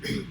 Hello.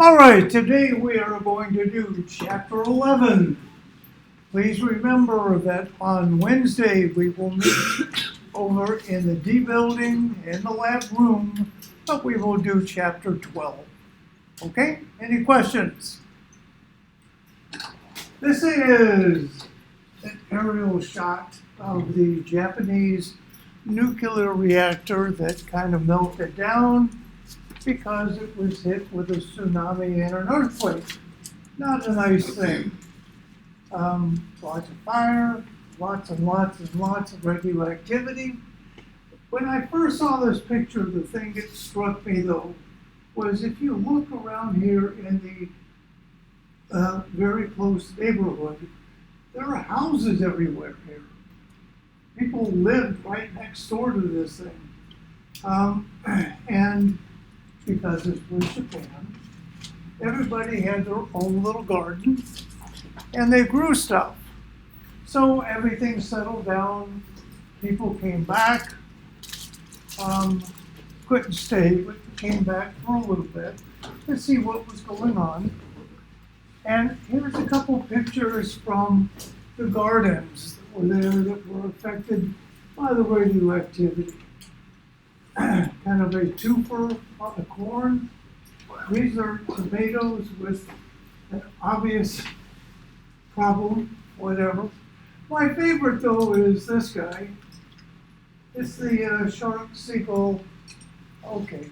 All right, today we are going to do Chapter 11. Please remember that on Wednesday we will meet over in the D building in the lab room, but we will do Chapter 12. Okay, any questions? This is an aerial shot of the Japanese nuclear reactor that kind of melted down because it was hit with a tsunami and an earthquake. Not a nice thing. Lots of fire, lots and lots and lots of radioactivity. When I first saw this picture, the thing that struck me though was if you look around here in the very close neighborhood, there are houses everywhere here. People live right next door to this thing. And because this was Japan, everybody had their own little garden and they grew stuff. So everything settled down, people came back, couldn't stay, but came back for a little bit to see what was going on. And here's a couple pictures from the gardens that were there that were affected by the radioactivity. Kind of a twofer on the corn. These are tomatoes with an obvious problem, whatever. My favorite though is this guy. It's the shark seagull. Okay,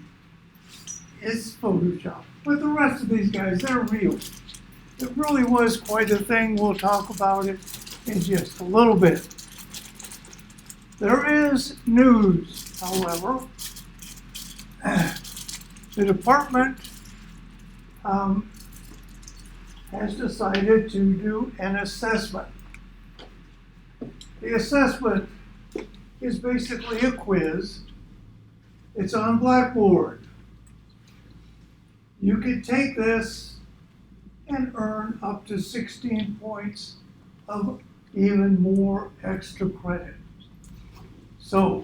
it's Photoshop. But the rest of these guys, they're real. It really was quite a thing. We'll talk about it in just a little bit. There is news, however. The department has decided to do an assessment. The assessment is basically a quiz. It's on Blackboard. You can take this and earn up to 16 points of even more extra credit. So,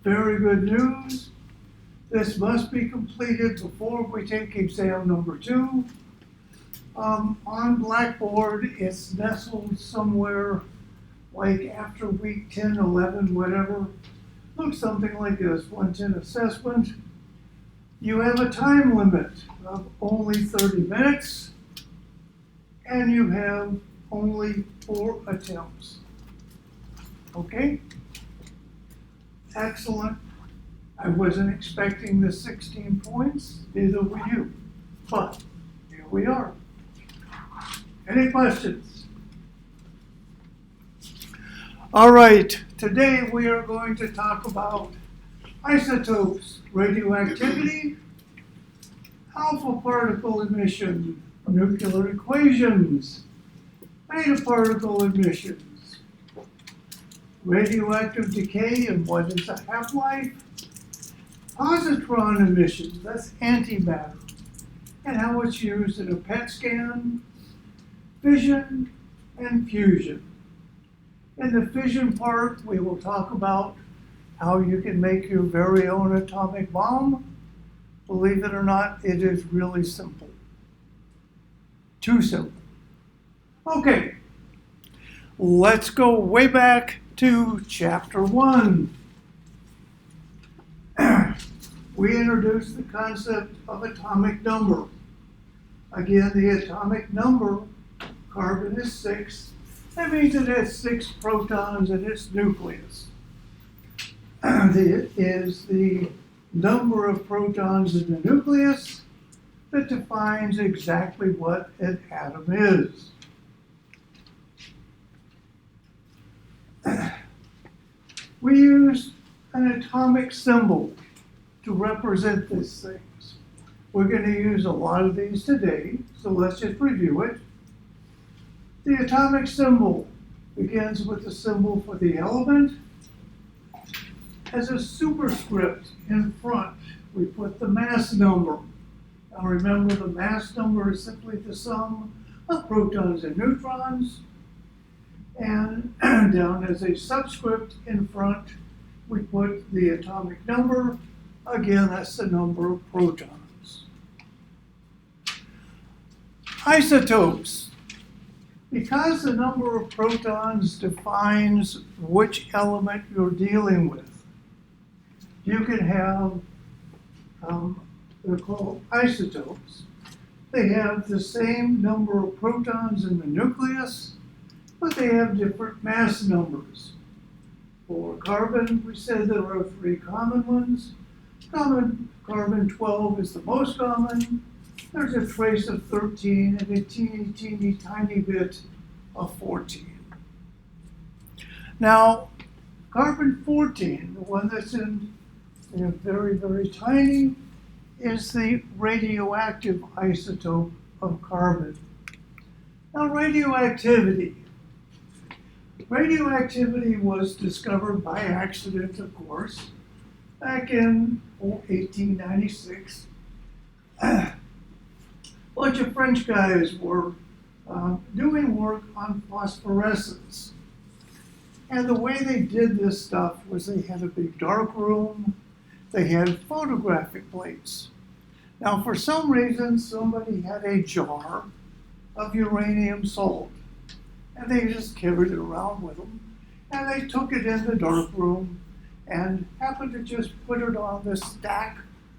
very good news. This must be completed before we take exam number 2. On Blackboard, it's nestled somewhere like after week 10, 11, whatever. Looks something like this, 110 assessment. You have a time limit of only 30 minutes, and you have only 4 attempts. Okay? Excellent. I wasn't expecting the 16 points, neither were you. But here we are. Any questions? All right, today we are going to talk about isotopes, radioactivity, alpha particle emission, nuclear equations, beta particle emissions, radioactive decay and what is a half-life, positron emissions, that's antimatter, and how it's used in a PET scan, fission, and fusion. In the fission part, we will talk about how you can make your very own atomic bomb. Believe it or not, it is really simple. Too simple. Okay, let's go way back to chapter 1. We introduced the concept of atomic number. Again, the atomic number, carbon is 6. That means it has 6 protons in its nucleus. It is the number of protons in the nucleus that defines exactly what an atom is. We use an atomic symbol to represent these things. We're going to use a lot of these today, so let's just review it. The atomic symbol begins with the symbol for the element. As a superscript in front, we put the mass number. Now remember, the mass number is simply the sum of protons and neutrons. And down as a subscript in front, we put the atomic number. Again, that's the number of protons. Isotopes. Because the number of protons defines which element you're dealing with, you can have, they're called isotopes. They have the same number of protons in the nucleus, but they have different mass numbers. For carbon, we said there are 3 common ones. Carbon 12 is the most common. There's a trace of 13 and a teeny tiny bit of 14. Now, carbon 14, the one that's in very tiny, is the radioactive isotope of carbon. Now, radioactivity. Radioactivity was discovered by accident, of course, back in 1896. A bunch of French guys were doing work on phosphorescence. And the way they did this stuff was they had a big dark room. They had photographic plates. Now, for some reason, somebody had a jar of uranium salt, and they just carried it around with them. And they took it in the dark room and happened to just put it on this stack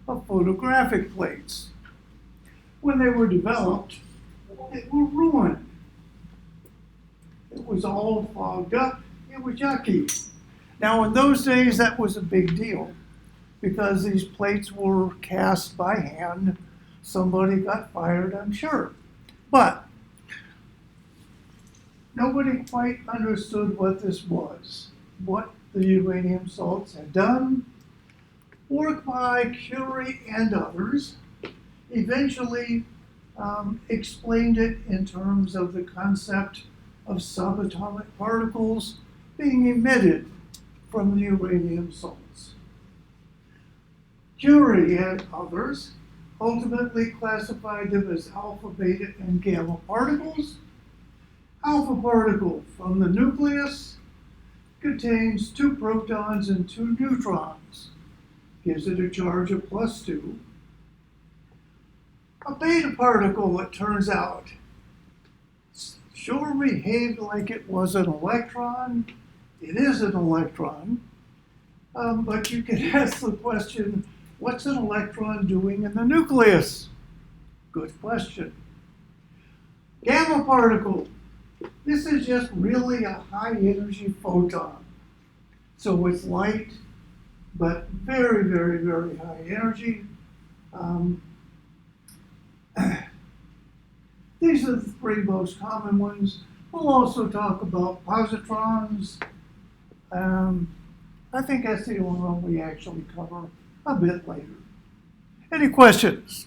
of photographic plates. When they were developed, they were ruined. It was all fogged up. It was yucky. Now, in those days, that was a big deal because these plates were cast by hand. Somebody got fired, I'm sure. But nobody quite understood what this was, what the uranium salts had done. Work by Curie and others eventually explained it in terms of the concept of subatomic particles being emitted from the uranium salts. Curie and others ultimately classified them as alpha, beta, and gamma particles. Alpha particle from the nucleus contains 2 protons and 2 neutrons. gives it a charge of +2. A beta particle, it turns out, sure behaved like it was an electron. It is an electron, but you can ask the question, what's an electron doing in the nucleus? Good question. Gamma particle. This is just really a high energy photon. So it's light, but very, very, very high energy. These are the three most common ones. We'll also talk about positrons. I think that's the only one we actually cover a bit later. Any questions?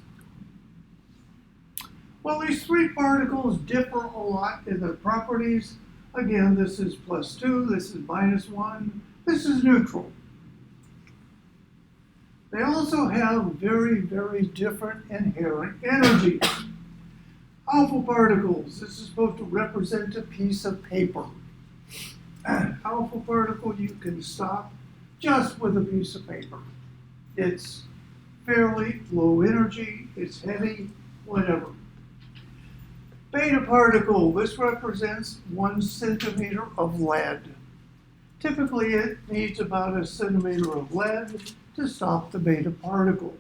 Well, these three particles differ a lot in their properties. Again, this is +2, this is -1, this is neutral. They also have very, very different inherent energies. Alpha particles, this is supposed to represent a piece of paper. An alpha particle you can stop just with a piece of paper. It's fairly low energy, it's heavy, whatever. Beta particle, this represents 1 centimeter of lead. Typically it needs about a centimeter of lead to stop the beta particle.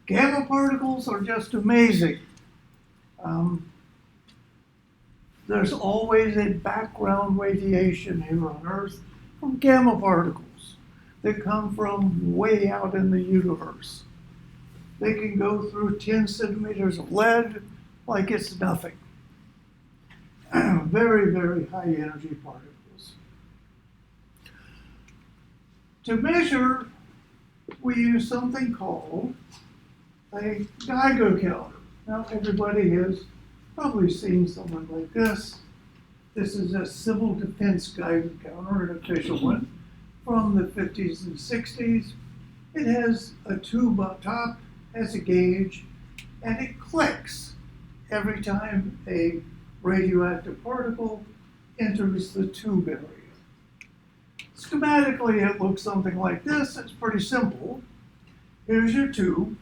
Gamma particles are just amazing. There's always a background radiation here on Earth from gamma particles that come from way out in the universe. They can go through 10 centimeters of lead like it's nothing. Very, very high energy particles. To measure, we use something called a Geiger counter. Now, everybody has probably seen someone like this. This is a civil defense Geiger counter, an official one, from the 50s and 60s. It has a tube up top, has a gauge, and it clicks every time a radioactive particle enters the tube area. Schematically, it looks something like this. It's pretty simple. Here's your tube.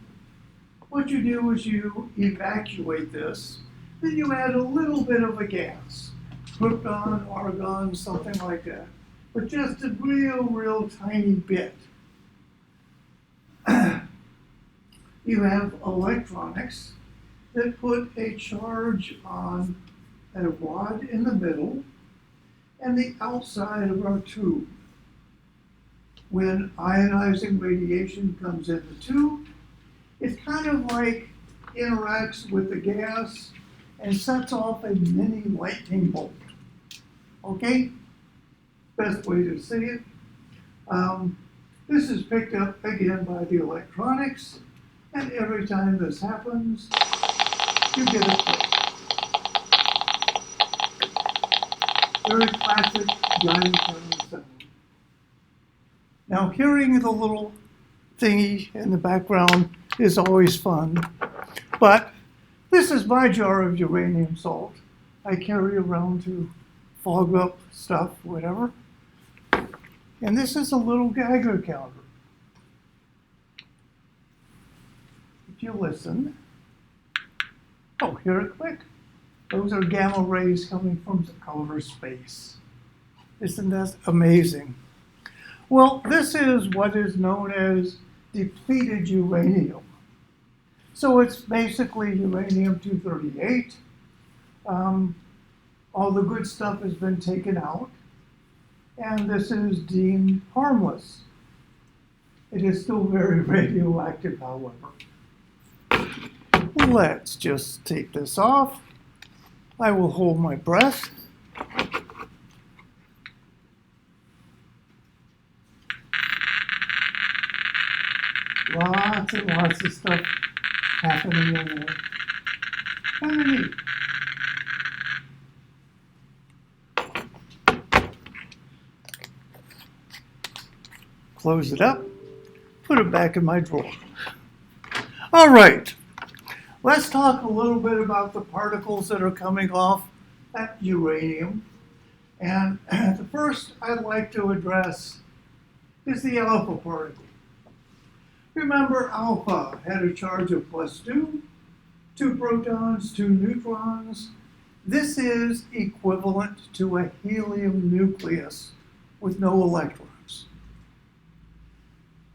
What you do is you evacuate this, then you add a little bit of a gas, krypton, argon, something like that, but just a real tiny bit. You have electronics that put a charge on a rod in the middle and the outside of our tube. When ionizing radiation comes in the tube, it kind of like interacts with the gas and sets off a mini lightning bolt. Okay? Best way to see it. This is picked up again by the electronics, and every time this happens, you get a click. Very classic Geiger counter sound. Now, hearing the little thingy in the background is always fun, but this is my jar of uranium salt. I carry around to fog up stuff, whatever. And this is a little Geiger counter. If you listen, oh, hear it click. Those are gamma rays coming from outer space. Isn't that amazing? Well, this is what is known as depleted uranium. So it's basically uranium-238. All the good stuff has been taken out, and this is deemed harmless. It is still very radioactive, however. Let's just take this off. I will hold my breath. Lots and lots of stuff happening in there. Kind of neat. Close it up, put it back in my drawer. All right, let's talk a little bit about the particles that are coming off that uranium. And the first I'd like to address is the alpha particle. Remember, alpha had a charge of +2, 2 protons, 2 neutrons. This is equivalent to a helium nucleus with no electrons.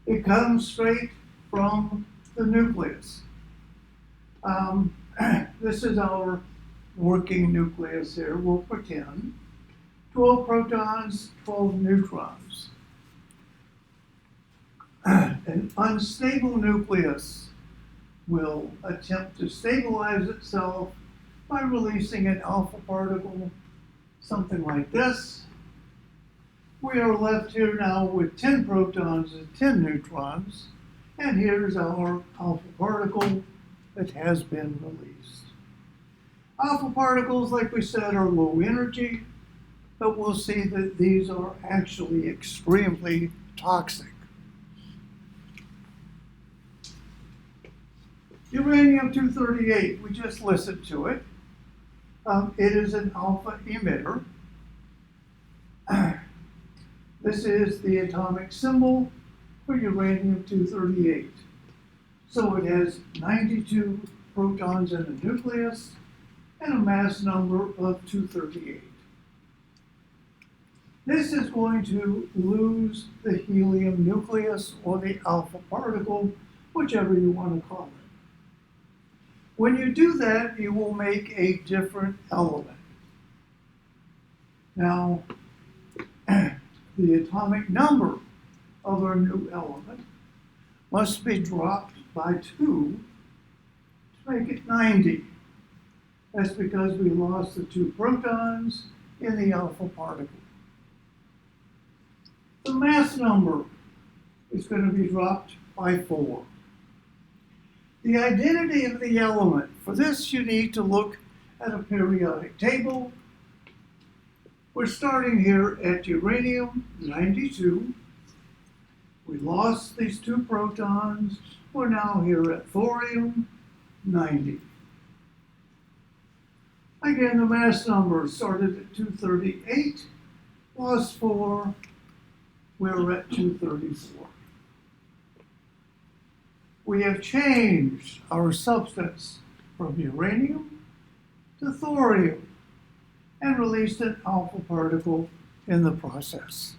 It comes straight from the nucleus. This is our working nucleus here, we'll pretend. 12 protons, 12 neutrons. An unstable nucleus will attempt to stabilize itself by releasing an alpha particle, something like this. We are left here now with 10 protons and 10 neutrons, and here's our alpha particle that has been released. Alpha particles, like we said, are low energy, but we'll see that these are actually extremely toxic. Uranium-238, we just listened to it. It is an alpha emitter. This is the atomic symbol for uranium-238. So it has 92 protons in a nucleus and a mass number of 238. This is going to lose the helium nucleus or the alpha particle, whichever you want to call it. When you do that, you will make a different element. Now, the atomic number of our new element must be dropped by 2 to make it 90. That's because we lost the 2 protons in the alpha particle. The mass number is going to be dropped by 4. The identity of the element. For this, you need to look at a periodic table. We're starting here at uranium-92. We lost these 2 protons. We're now here at thorium-90. Again, the mass number started at 238 plus 4. We're at 234. We have changed our substance from uranium to thorium and released an alpha particle in the process.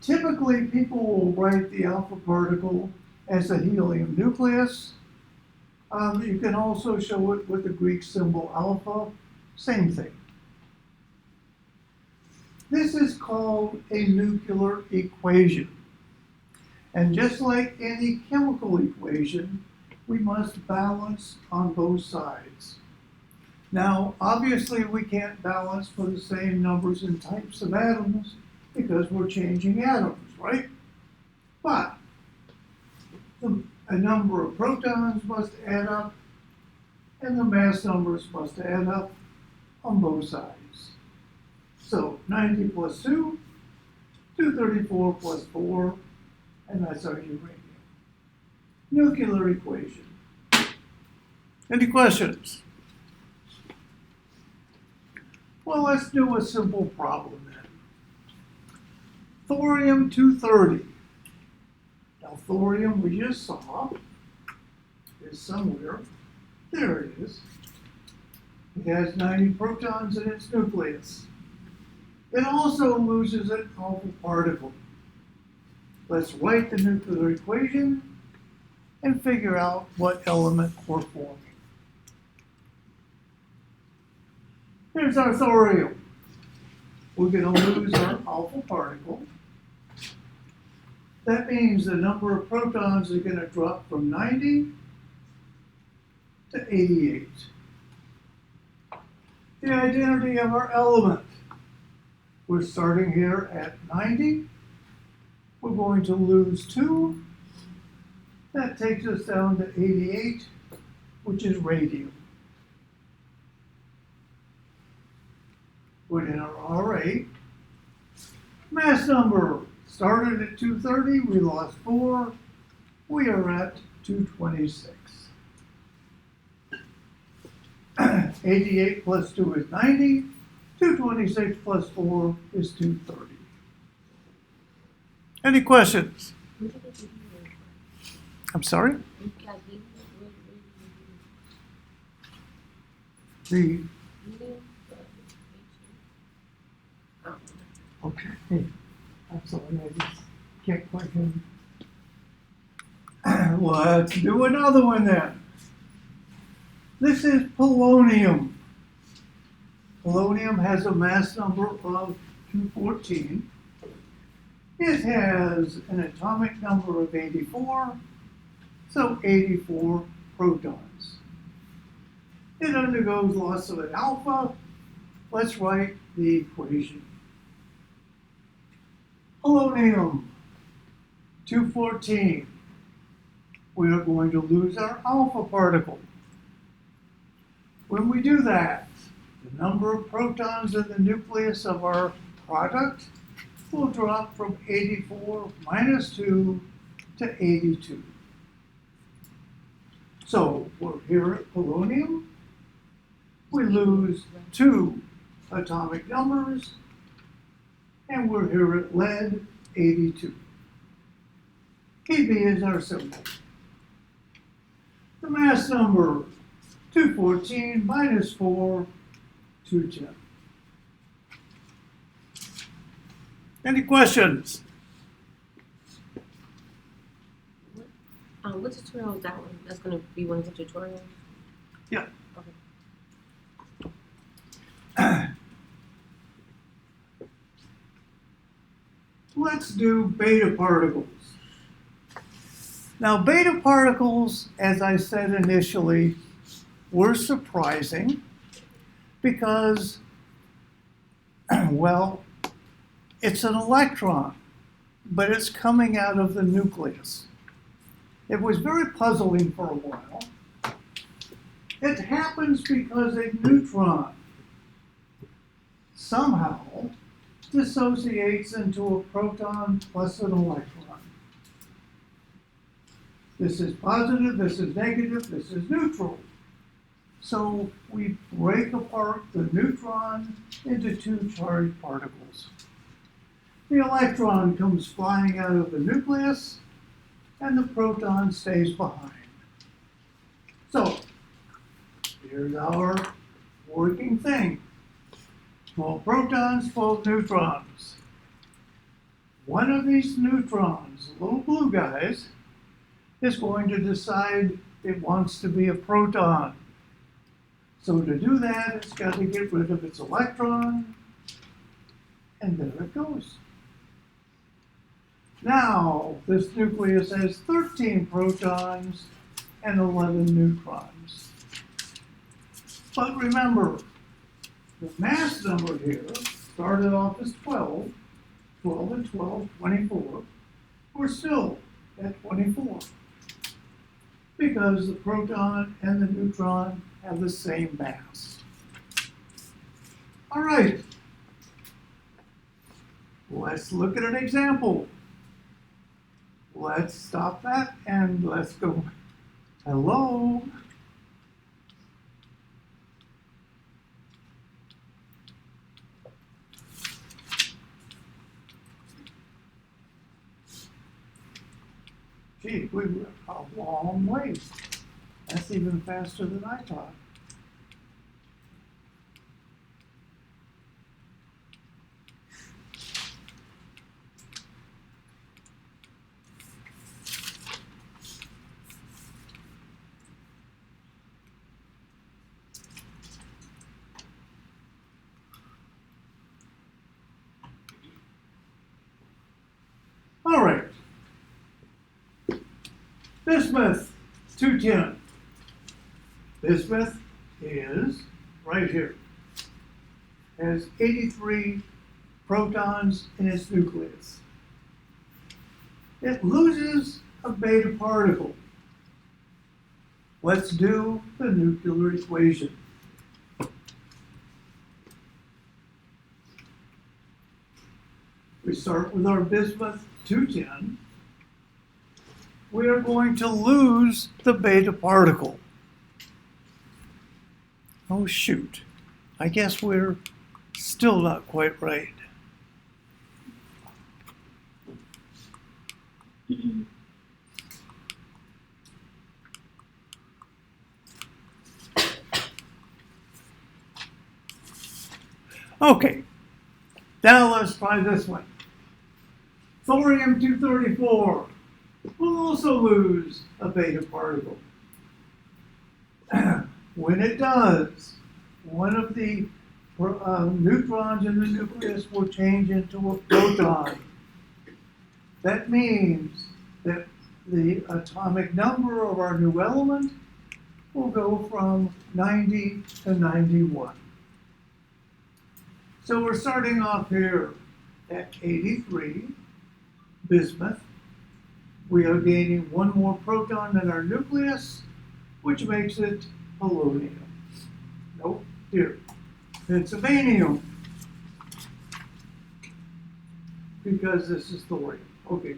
Typically, people will write the alpha particle as a helium nucleus. You can also show it with the Greek symbol alpha, same thing. This is called a nuclear equation. And just like any chemical equation, we must balance on both sides. Now, obviously, we can't balance for the same numbers and types of atoms because we're changing atoms, right? But a number of protons must add up, and the mass numbers must add up on both sides. So 90 plus 2, 234 plus 4, and that's our uranium. Nuclear equation. Any questions? Well, let's do a simple problem then. Thorium-230. Now, thorium we just saw is somewhere. There it is. It has 90 protons in its nucleus. It also loses an alpha particle. Let's write the nuclear equation and figure out what element we're forming. Here's our thorium. We're going to lose our alpha particle. That means the number of protons are going to drop from 90 to 88. The identity of our element. We're starting here at 90. We're going to lose 2. That takes us down to 88, which is radium. Put in our RA. Mass number started at 230. We lost 4. We are at 226. 88 plus 2 is 90. 226 plus 4 is 230. Any questions? I'm sorry? The, okay, I'm sorry, I just can't quite hear you. Let's do another one then. This is polonium. Polonium has a mass number of 214. It has an atomic number of 84, so 84 protons. It undergoes loss of an alpha. Let's write the equation. Polonium 214. We are going to lose our alpha particle. When we do that, the number of protons in the nucleus of our product will drop from 84 minus 2 to 82. So we're here at polonium. We lose 2 atomic numbers, and we're here at lead, 82. Kb is our symbol. The mass number, 214 minus 4, 210. Any questions? What tutorial is that one? That's going to be one of the tutorials? Yeah. Okay. Let's do beta particles. Now, beta particles, as I said initially, were surprising because, well, it's an electron, but it's coming out of the nucleus. It was very puzzling for a while. It happens because a neutron somehow dissociates into a proton plus an electron. This is positive, this is negative, this is neutral. So we break apart the neutron into 2 charged particles. The electron comes flying out of the nucleus, and the proton stays behind. So here's our working thing. 12 protons, 12 neutrons. One of these neutrons, little blue guys, is going to decide it wants to be a proton. So to do that, it's got to get rid of its electron, and there it goes. Now, this nucleus has 13 protons and 11 neutrons. But remember, the mass number here started off as 12. 12 and 12, 24. We're still at 24 because the proton and the neutron have the same mass. All right, let's look at an example. Let's stop that and let's go. Hello? Gee, we were a long ways. That's even faster than I thought. All right. Bismuth 210. Bismuth is right here. Has 83 protons in its nucleus. It loses a beta particle. Let's do the nuclear equation. We start with our bismuth 210. We are going to lose the beta particle. Oh shoot, I guess we're still not quite right. Okay, now let's try this one. Thorium-234 will also lose a beta particle. When it does, one of the neutrons in the nucleus will change into a proton. That means that the atomic number of our new element will go from 90 to 91. So we're starting off here at 83, bismuth. We are gaining one more proton in our nucleus, which makes it polonium. Nope, here. It's a vanadium. Because this is thorium. Okay,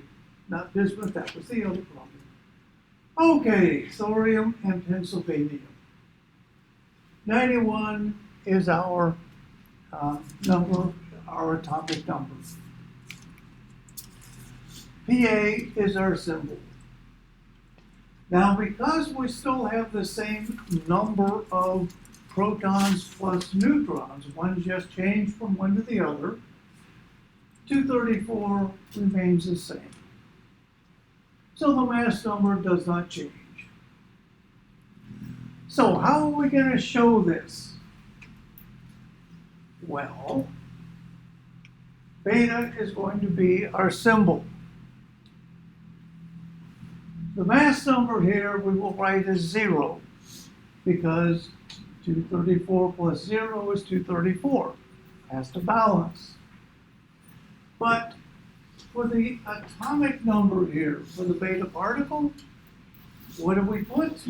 not bismuth, that was the other problem. Okay, thorium and Pennsylvania. 91 is our number, our atomic number. Pa is our symbol. Now, because we still have the same number of protons plus neutrons, one just changed from one to the other, 234 remains the same. So the mass number does not change. So how are we going to show this? Well, beta is going to be our symbol. The mass number here we will write as 0 because 234 plus 0 is 234. Has to balance. But for the atomic number here, for the beta particle, what do we put?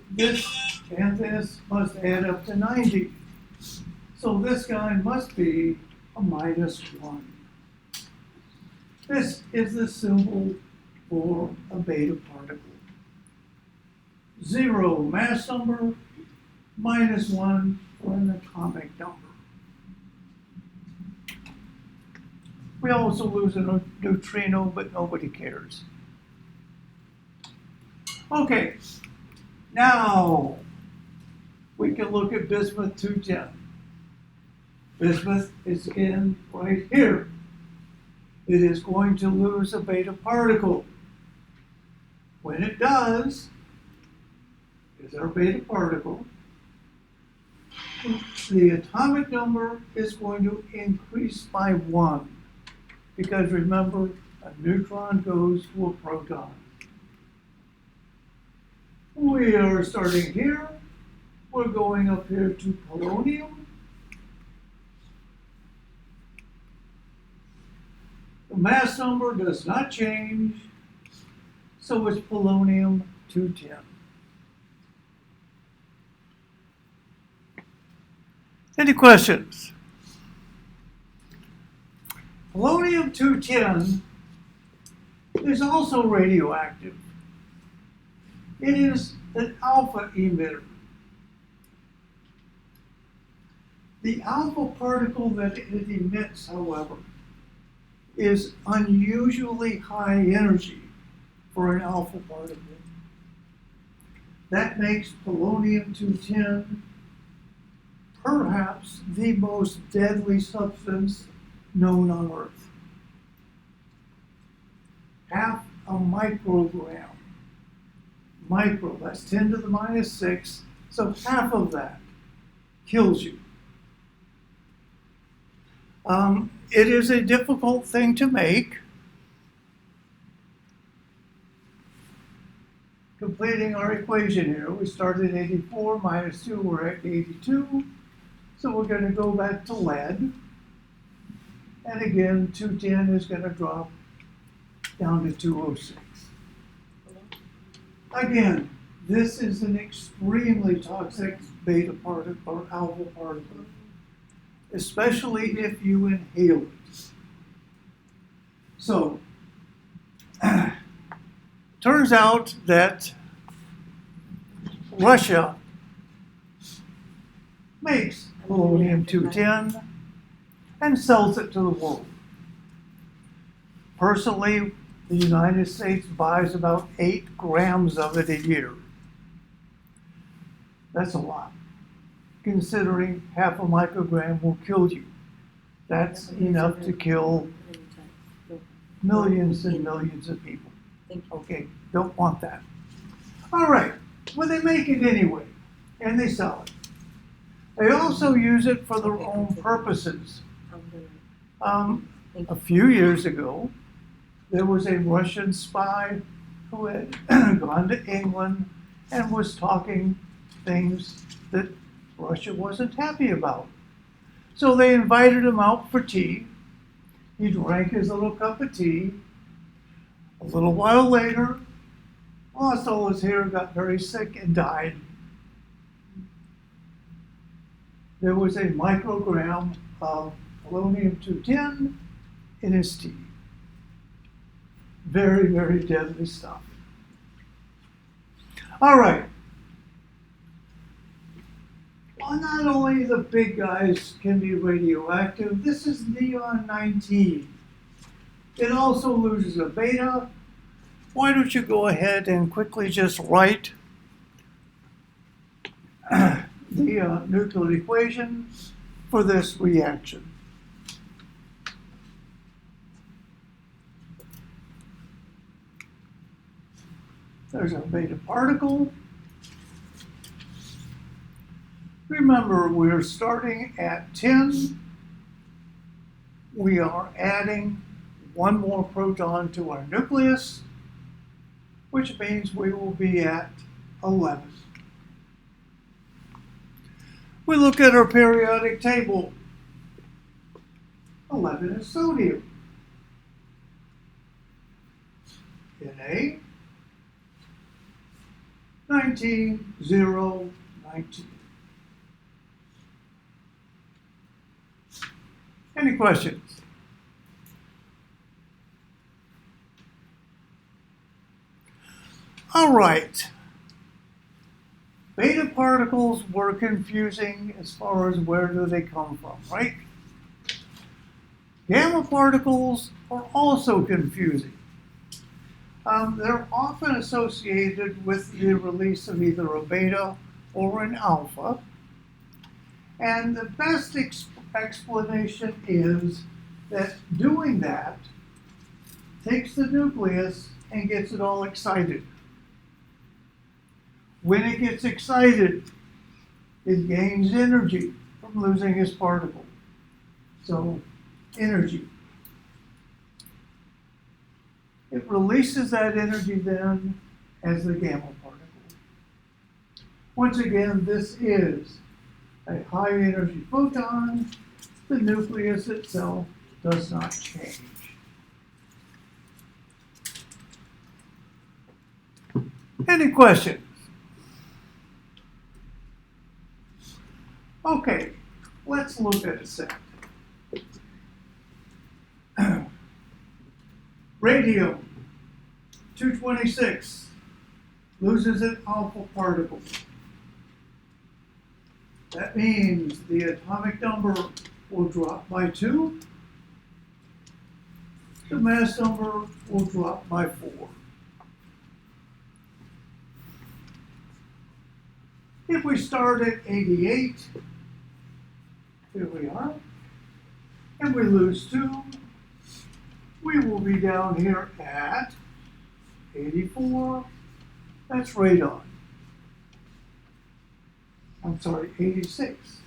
This and this must add up to 90. So this guy must be a -1. This is the symbol for a beta particle. 0 mass number, -1 for an atomic number. We also lose a neutrino, but nobody cares. Okay, now we can look at bismuth-210. Bismuth is again right here. It is going to lose a beta particle. When it does, is our beta particle, the atomic number is going to increase by 1. Because remember, a neutron goes to a proton. We are starting here. We're going up here to polonium. The mass number does not change, so it's polonium-210. Any questions? Polonium-210 is also radioactive. It is an alpha emitter. The alpha particle that it emits, however, is unusually high energy for an alpha particle. That makes polonium-210 perhaps the most deadly substance known on Earth. Half a microgram. Micro, that's 10 to the -6, so half of that kills you. It is a difficult thing to make. Completing our equation here, we started at 84 minus 2, we're at 82. So we're going to go back to lead. And again, 210 is going to drop down to 206. Again, this is an extremely toxic beta particle or alpha particle, especially if you inhale it. So, turns out that Russia makes polonium-210 and sells it to the world. Personally, the United States buys about 8 grams of it a year. That's a lot. considering half a microgram will kill you. That's enough to kill millions and millions of people. Thank you. Okay, don't want that. All right, well, they make it anyway, and they sell it. They also use it for their own purposes. A few years ago, there was a Russian spy who had gone to England and was talking things that Russia wasn't happy about. So they invited him out for tea. He drank his little cup of tea. A little while later, lost all his hair, got very sick, and died. There was a microgram of polonium-210 in his tea. Very, very deadly stuff. All right. Well, not only the big guys can be radioactive, this is neon-19. It also loses a beta. Why don't you go ahead and quickly just write the nuclear equation for this reaction. There's our beta particle. Remember, we're starting at 10. We are adding one more proton to our nucleus, which means we will be at 11. We look at our periodic table. 11 is sodium. Na 19, 0, 19. Any questions? All right. Beta particles were confusing as far as where do they come from, right? Gamma particles are also confusing. They're often associated with the release of either a beta or an alpha. And the best explanation is that doing that takes the nucleus and gets it all excited. When it gets excited, it gains energy from losing its particle. So, energy. It releases that energy then as the gamma particle. Once again, this is a high energy photon. The nucleus itself does not change. Any questions? Okay, let's look at a set. Radium 226 loses an alpha particle. That means the atomic number will drop by 2. The mass number will drop by 4. If we start at 88, here we are, and we lose 2, we will be down here at 84. That's radon. I'm sorry, 86.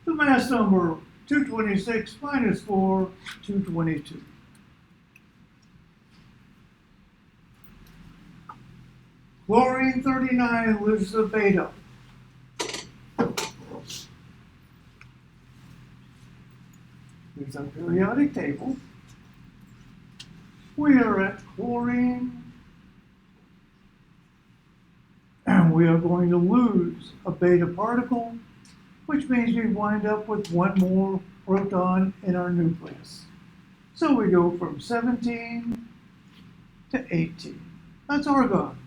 The mass number, 226 minus 4, 222. Chlorine 39 loses a beta. Here's our periodic table. We are at chlorine, and we are going to lose a beta particle, which means we wind up with one more proton in our nucleus. So we go from 17 to 18. That's argon.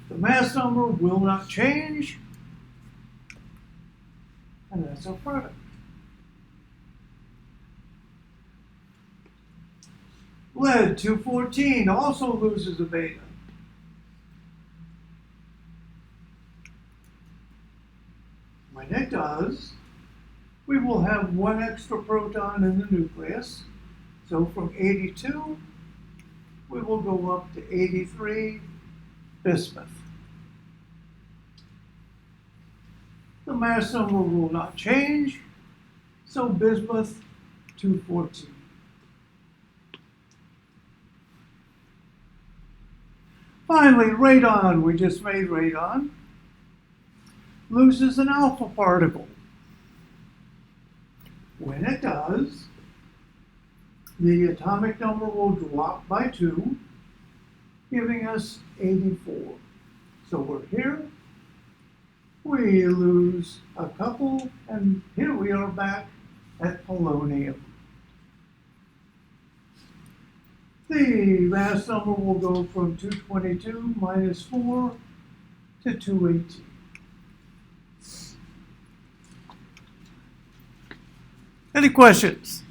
The mass number will not change, and that's our product. Lead 214 also loses a beta. When it does, we will have one extra proton in the nucleus. So from 82, we will go up to 83 bismuth. The mass number will not change, so bismuth 214. Finally, radon, we just made radon, loses an alpha particle. When it does, the atomic number will drop by 2, giving us 84. So we're here, we lose a couple, and here we are back at polonium. The mass number will go from 222 minus 4 to 218. Any questions?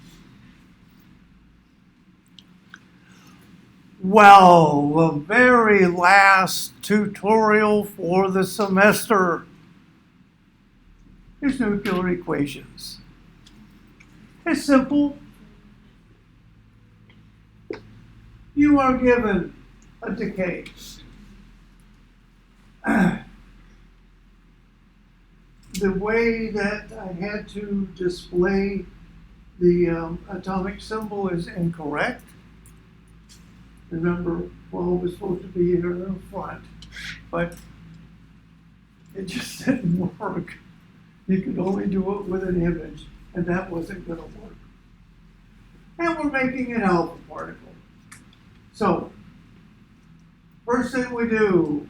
Well, the very last tutorial for the semester is nuclear equations. It's simple. You are given a decay. The way that I had to display the atomic symbol is incorrect. Remember, 12 is supposed to be here in front, but it just didn't work. You could only do it with an image, and that wasn't going to work. And we're making an alpha particle. So, first thing we do,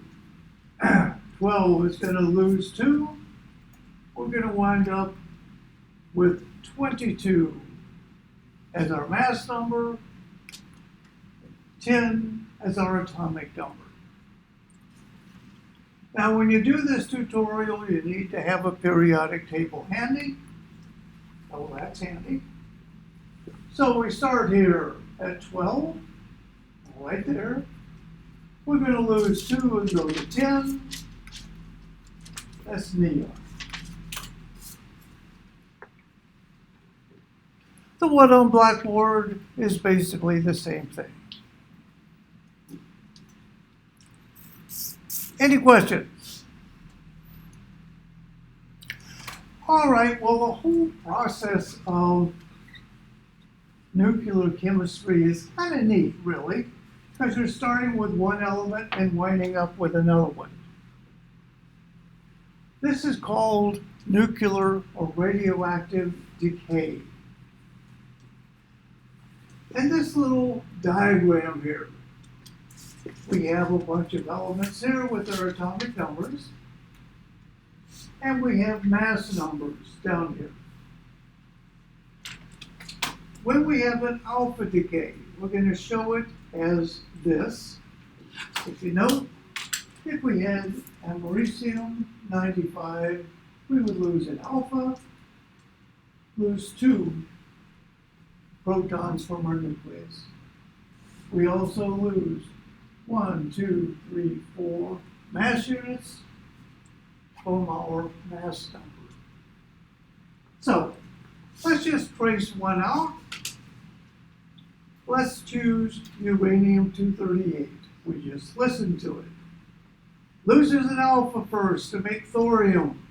12 is going to lose 2. We're going to wind up with 22 as our mass number, 10 as our atomic number. Now, when you do this tutorial, you need to have a periodic table handy. Oh, that's handy. So we start here at 12, right there. We're going to lose 2 and go to 10. That's neon. The one on blackboard is basically the same thing. Any questions? All right, well, the whole process of nuclear chemistry is kind of neat, really, because you're starting with one element and winding up with another one. This is called nuclear or radioactive decay. In this little diagram here, we have a bunch of elements here with their atomic numbers, and we have mass numbers down here. When we have an alpha decay, we're going to show it as this. If you note, if we had americium 95, we would lose an alpha, lose 2 protons from our nucleus. We also lose 1, 2, 3, 4 mass units from our mass number. So let's just trace one out. Let's choose uranium-238. We just listen to it. Loses an alpha first to make thorium.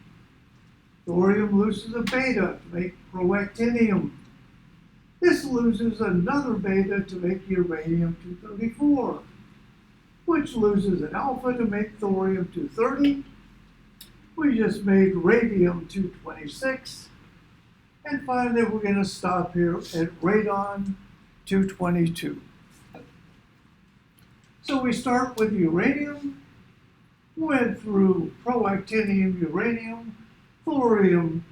Thorium loses a beta to make proactinium. This loses another beta to make uranium-234, which loses an alpha to make thorium-230. We just made radium-226. And finally, we're going to stop here at radon-222. So we start with uranium, went through proactinium, uranium, thorium,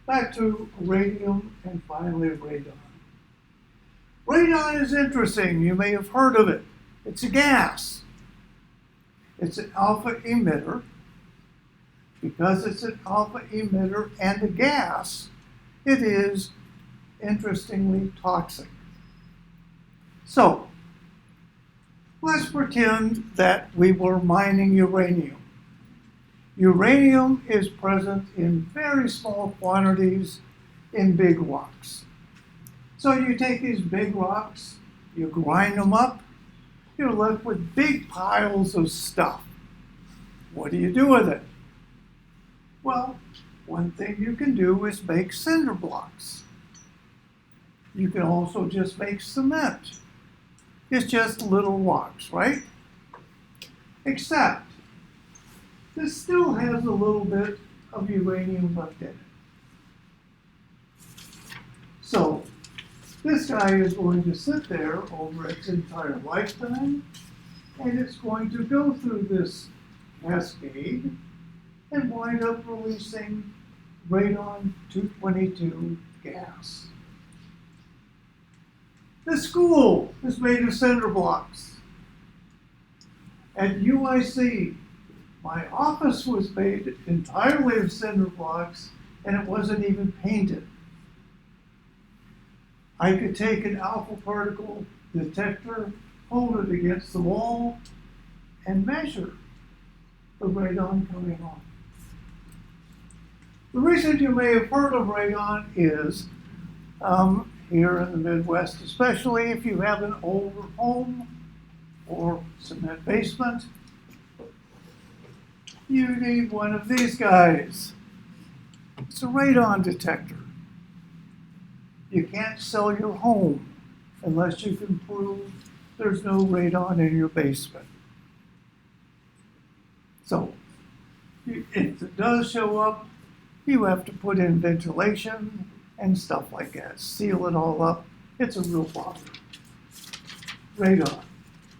back to radium, and finally radon. Radon is interesting. You may have heard of it. It's a gas. It's an alpha emitter. Because it's an alpha emitter and a gas, it is interestingly toxic. So, let's pretend that we were mining uranium. Uranium is present in very small quantities in big rocks. So you take these big rocks, you grind them up, you're left with big piles of stuff. What do you do with it? Well, one thing you can do is make cinder blocks. You can also just make cement. It's just little rocks, right? Except, this still has a little bit of uranium left in it. So, this guy is going to sit there over its entire lifetime, and it's going to go through this cascade and wind up releasing radon-222 gas. The school is made of cinder blocks. At UIC, my office was made entirely of cinder blocks, and it wasn't even painted. I could take an alpha particle detector, hold it against the wall, and measure the radon coming on. The reason you may have heard of radon is here in the Midwest, especially if you have an older home or cement basement, you need one of these guys. It's a radon detector. You can't sell your home unless you can prove there's no radon in your basement. So, if it does show up, you have to put in ventilation and stuff like that. Seal it all up. It's a real bother. Radon.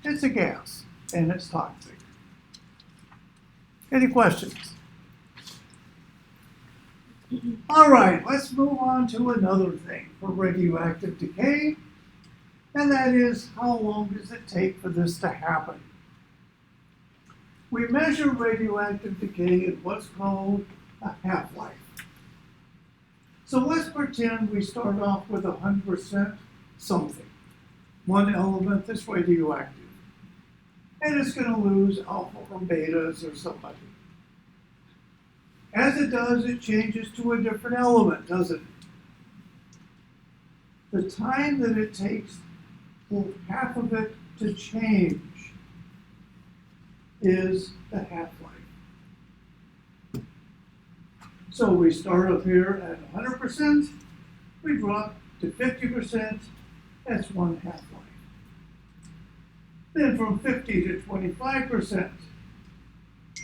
It's a gas, and it's toxic. Any questions? All right, let's move on to another thing for radioactive decay, and that is how long does it take for this to happen? We measure radioactive decay at what's called a half-life. So let's pretend we start off with 100% something, one element that's radioactive, and it's going to lose alpha or betas or somebody. As it does, it changes to a different element, doesn't it? The time that it takes for half of it to change is the half-life. So we start up here at 100%, we drop to 50%, that's one half-life. Then from 50 to 25%,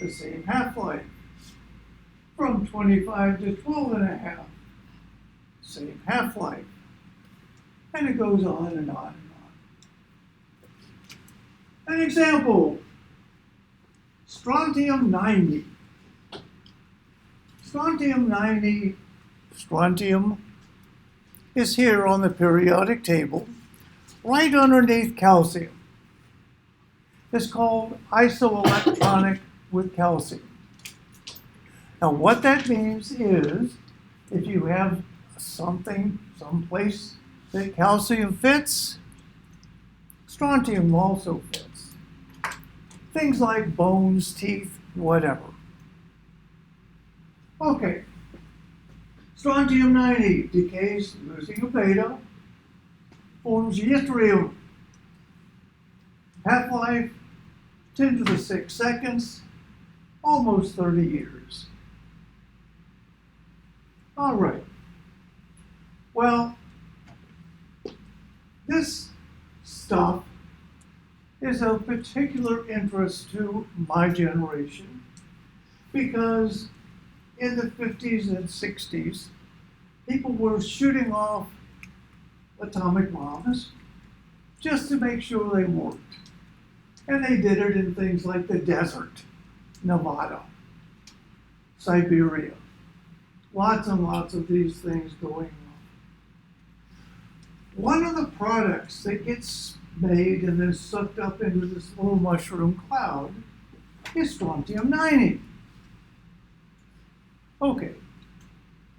the same half-life. From 25 to 12.5, same half-life. And it goes on and on and on. An example, strontium-90. Strontium is here on the periodic table, right underneath calcium. It's called isoelectronic with calcium. Now what that means is, if you have something, someplace that calcium fits, strontium also fits. Things like bones, teeth, whatever. Okay, strontium-90 decays losing a beta, forms yttrium. Half-life, 10 to the 6 seconds, almost 30 years. All right. Well, this stuff is of particular interest to my generation because in the 50s and 60s, people were shooting off atomic bombs just to make sure they worked. And they did it in things like the desert, Nevada, Siberia. Lots and lots of these things going on. One of the products that gets made and then sucked up into this little mushroom cloud is strontium-90. Okay,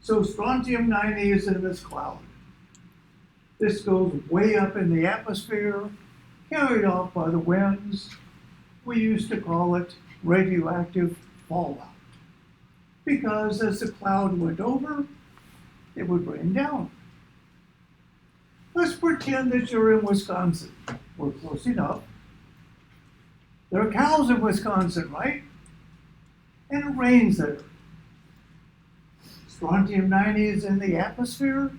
so strontium-90 is in this cloud. This goes way up in the atmosphere, carried off by the winds. We used to call it radioactive fallout, because as the cloud went over, it would rain down. Let's pretend that you're in Wisconsin. We're close enough. There are cows in Wisconsin, right? And it rains there. Strontium-90 is in the atmosphere.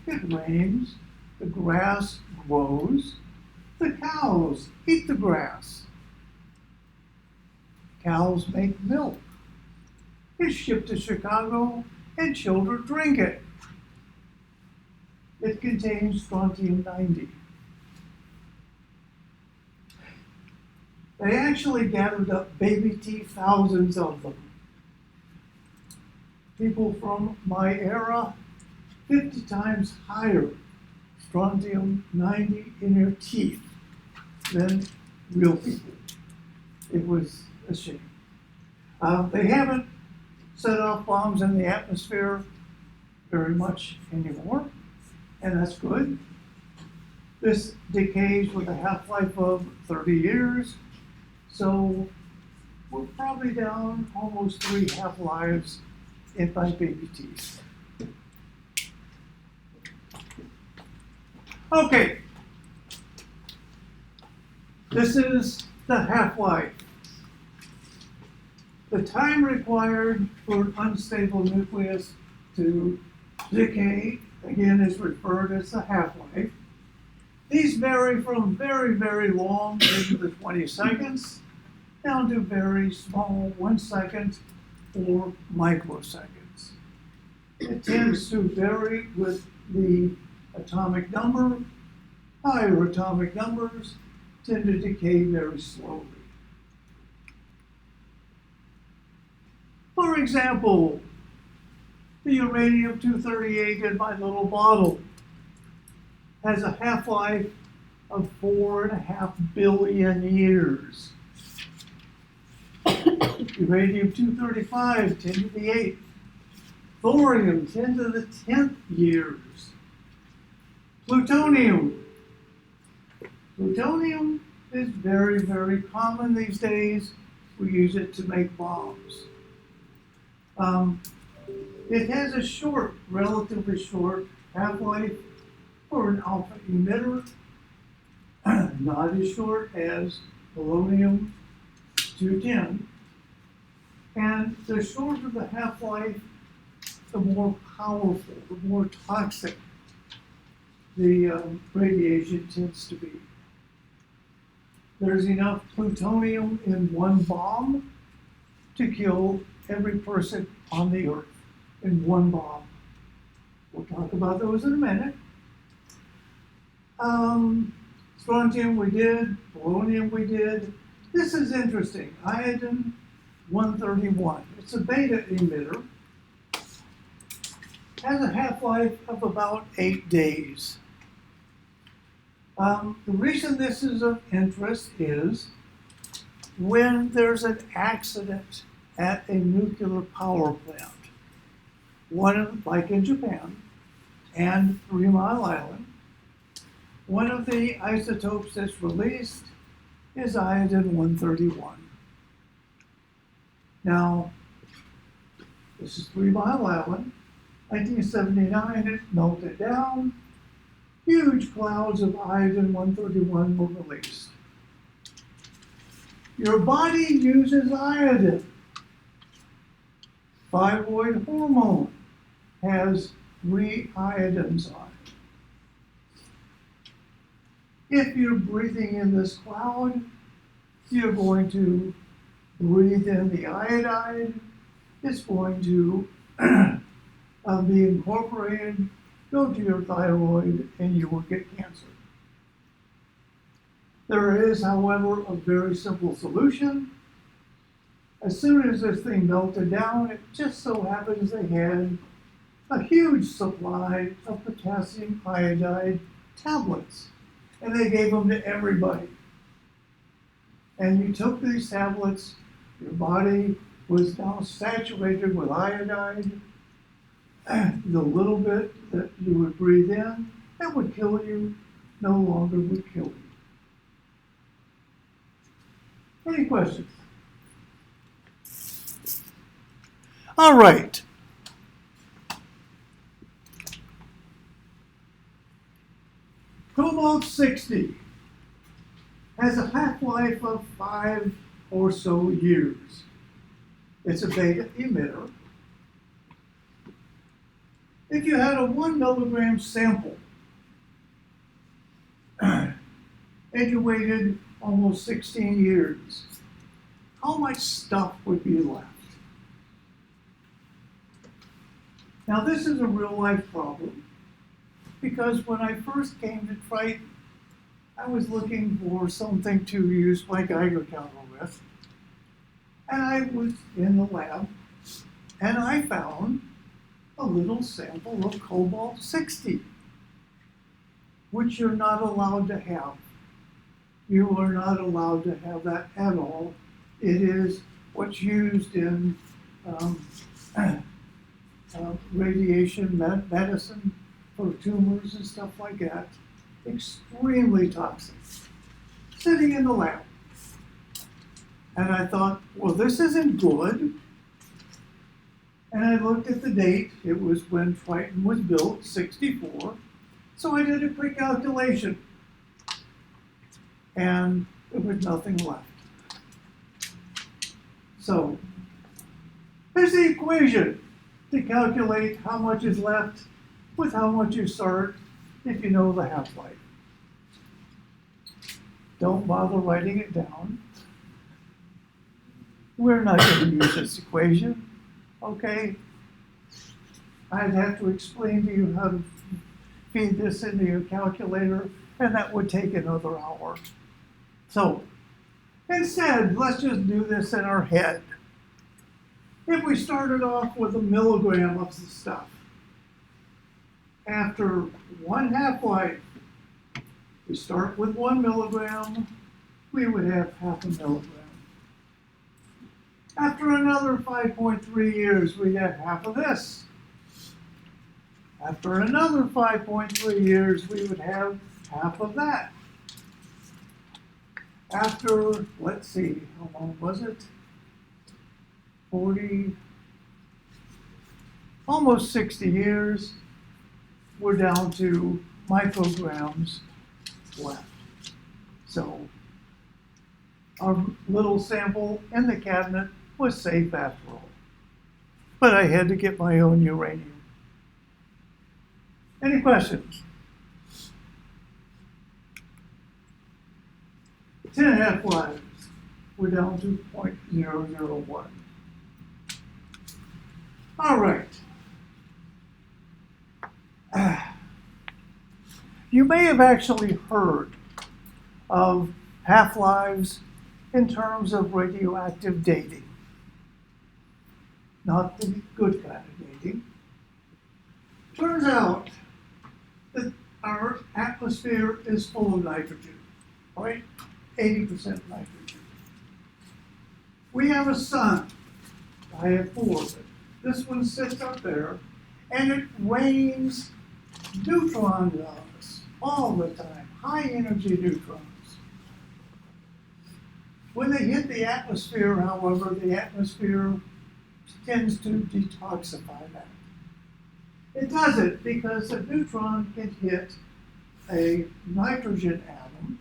It rains. The grass grows. The cows eat the grass. Cows make milk. It's shipped to Chicago and children drink it. It contains strontium-90. They actually gathered up baby teeth, thousands of them. People from my era, 50 times higher strontium-90 in their teeth than real people. It was a shame. They haven't set off bombs in the atmosphere very much anymore, and that's good. This decays with a half-life of 30 years, so we're probably down almost 3 half-lives in my baby teeth. Okay, this is the half-life. The time required for an unstable nucleus to decay, again, is referred as the half-life. These vary from very, very long, into the 20 seconds, down to very small 1 second or microseconds. It tends to vary with the atomic number. Higher atomic numbers tend to decay very slowly. For example, the uranium-238 in my little bottle has a half-life of 4.5 billion years. Uranium-235, 10 to the 8th. Thorium, 10 to the 10th years. Plutonium. Plutonium is very, very common these days. We use it to make bombs. It has a short, relatively short half-life for an alpha emitter, not as short as polonium-210. And the shorter the half-life, the more powerful, the more toxic the radiation tends to be. There's enough plutonium in one bomb to kill every person on the earth in one bomb. We'll talk about those in a minute. Strontium we did, polonium we did. This is interesting, iodine-131. It's a beta emitter. Has a half-life of about 8 days. The reason this is of interest is when there's an accident at a nuclear power plant, like in Japan and 3 Mile Island, one of the isotopes that's released is iodine-131. Now, this is 3 Mile Island. 1979, it melted down. Huge clouds of iodine-131 were released. Your body uses iodine. Thyroid hormone has 3 iodines on it. If you're breathing in this cloud, you're going to breathe in the iodide. It's going to be incorporated, go to your thyroid, and you will get cancer. There is, however, a very simple solution. As soon as this thing melted down, it just so happens they had a huge supply of potassium iodide tablets, and they gave them to everybody. And you took these tablets, your body was now saturated with iodide. The little bit that you would breathe in, that would kill you, no longer would kill you. Any questions? All right. Cobalt-60 has a half-life of 5 or so years. It's a beta emitter. If you had a 1 milligram sample and you waited almost 16 years, how much stuff would be left? Now this is a real life problem because when I first came to Triton, I was looking for something to use my Geiger counter with. And I was in the lab and I found a little sample of cobalt-60, which you're not allowed to have. You are not allowed to have that at all. It is what's used in radiation medicine for tumors and stuff like that. Extremely toxic. Sitting in the lab. And I thought, well, this isn't good. And I looked at the date. It was when Triton was built, 64. So I did a quick calculation. And there was nothing left. So there's the equation to calculate how much is left with how much you start if you know the half-life. Don't bother writing it down. We're not going to use this equation, okay? I'd have to explain to you how to feed this into your calculator, and that would take another hour. So, instead, let's just do this in our head. If we started off with a milligram of the stuff, after one half-life, we start with 1 milligram, we would have half a milligram. After another 5.3 years, we have half of this. After another 5.3 years, we would have half of that. After, let's see, how long was it? 40, almost 60 years, we're down to micrograms left. So our little sample in the cabinet was safe after all. But I had to get my own uranium. Any questions? 10 half-lives, we're down to 0.001. All right. You may have actually heard of half-lives in terms of radioactive dating. Not the good kind of dating. Turns out that our atmosphere is full of nitrogen, right? 80% nitrogen. We have a sun. I have 4 of it. This one sits up there, and it rains neutrons on us all the time, high energy neutrons. When they hit the atmosphere, however, the atmosphere tends to detoxify that. It does it because a neutron can hit a nitrogen atom.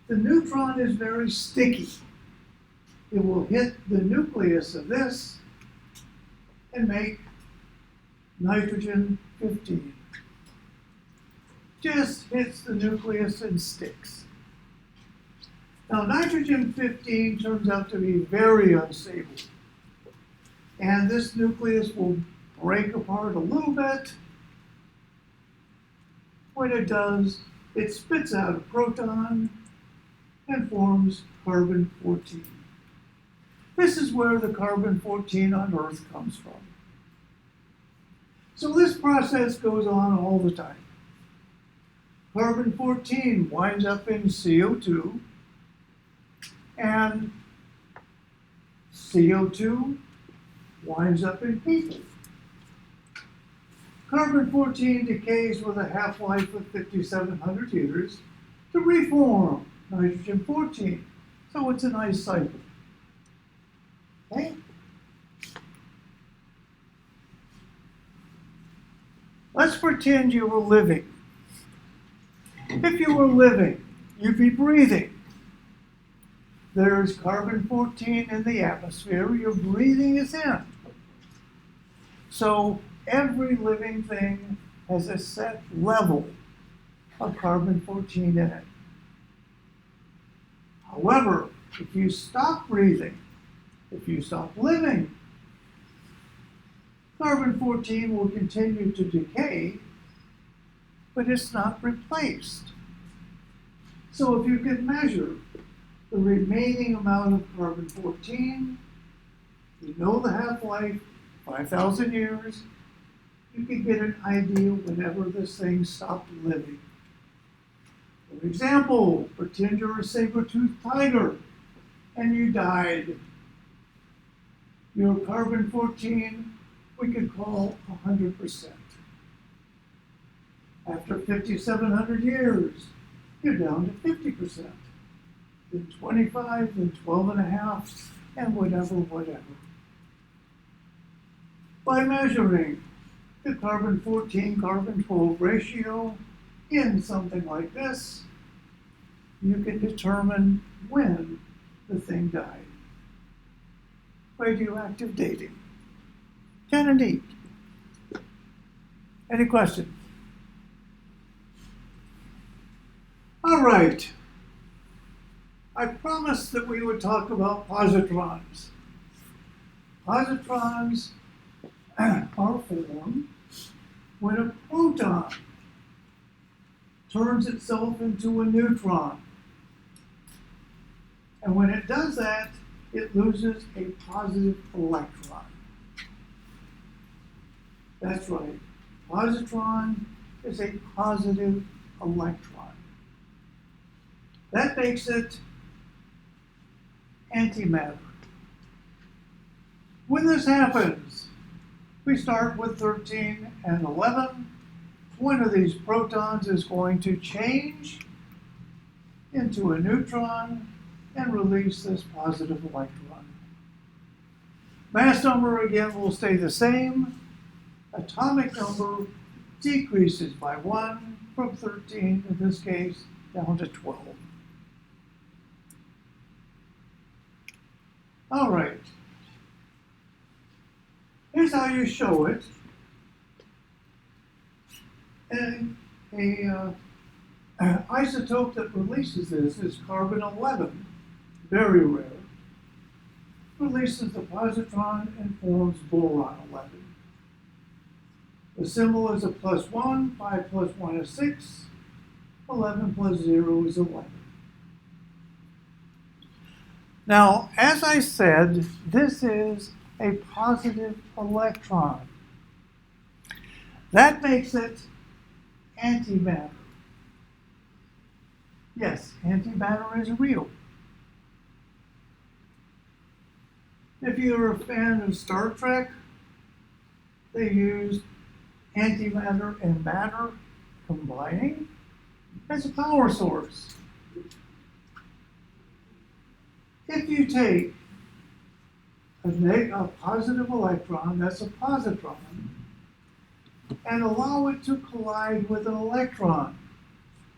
The neutron is very sticky. It will hit the nucleus of this and make nitrogen 15. Just hits the nucleus and sticks. Now, nitrogen 15 turns out to be very unstable. And this nucleus will break apart a little bit. When it does, it spits out a proton and forms carbon-14. This is where the carbon-14 on Earth comes from. So this process goes on all the time. Carbon-14 winds up in CO2, and CO2 winds up in people. Carbon-14 decays with a half-life of 5,700 years to reform nitrogen-14. So it's a nice cycle. Okay? Let's pretend you were living. If you were living, you'd be breathing. There's carbon-14 in the atmosphere. You're breathing it in. So every living thing has a set level of carbon-14 in it. However, if you stop breathing, if you stop living, carbon-14 will continue to decay, but it's not replaced. So if you can measure the remaining amount of carbon-14, you know the half-life, 5,000 years, you can get an idea whenever this thing stopped living. For example, pretend you're a saber-toothed tiger and you died. Your carbon-14 we could call 100%. After 5,700 years, you're down to 50%. Then 25, then 12.5, and whatever. By measuring the carbon-14, carbon-12 ratio in something like this, you can determine when the thing died. Radioactive dating. Kind of neat. Any questions? All right. I promised that we would talk about positrons. Positrons are formed when a proton turns itself into a neutron. And when it does that, it loses a positive electron. That's right. Positron is a positive electron. That makes it antimatter. When this happens, we start with 13 and 11. One of these protons is going to change into a neutron and release this positive electron. Mass number again will stay the same. Atomic number decreases by 1 from 13, in this case, down to 12. All right. Here's how you show it. And an isotope that releases this is carbon-11, very rare. Releases the positron and forms boron-11. The symbol is a +1, 5 + 1 is 6, 11 + 0 is 11. Now, as I said, this is a positive electron. That makes it antimatter. Yes, antimatter is real. If you're a fan of Star Trek, they used antimatter and matter combining as a power source. If you take a positive electron, that's a positron, and allow it to collide with an electron,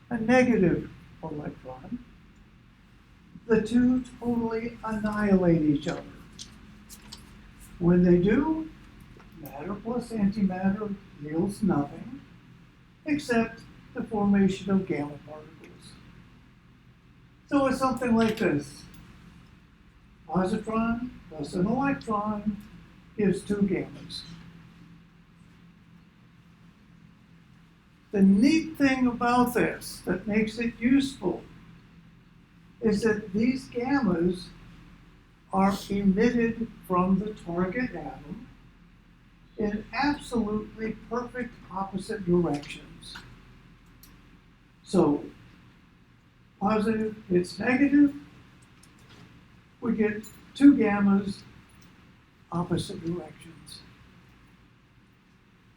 a negative electron, the two totally annihilate each other. When they do, matter plus antimatter yields nothing except the formation of gamma particles. So it's something like this. Positron plus an electron gives 2 gammas. The neat thing about this that makes it useful is that these gammas are emitted from the target atom in absolutely perfect opposite directions. So, positive hits negative, we get 2 gammas, opposite directions.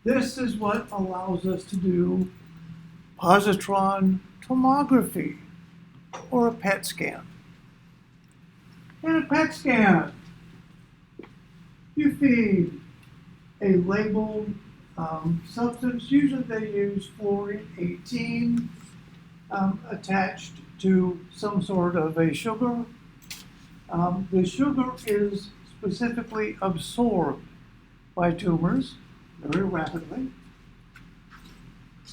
This is what allows us to do positron tomography, or a PET scan. In a PET scan, you feed a labeled substance. Usually they use fluorine 18 attached to some sort of a sugar. The sugar is specifically absorbed by tumors very rapidly.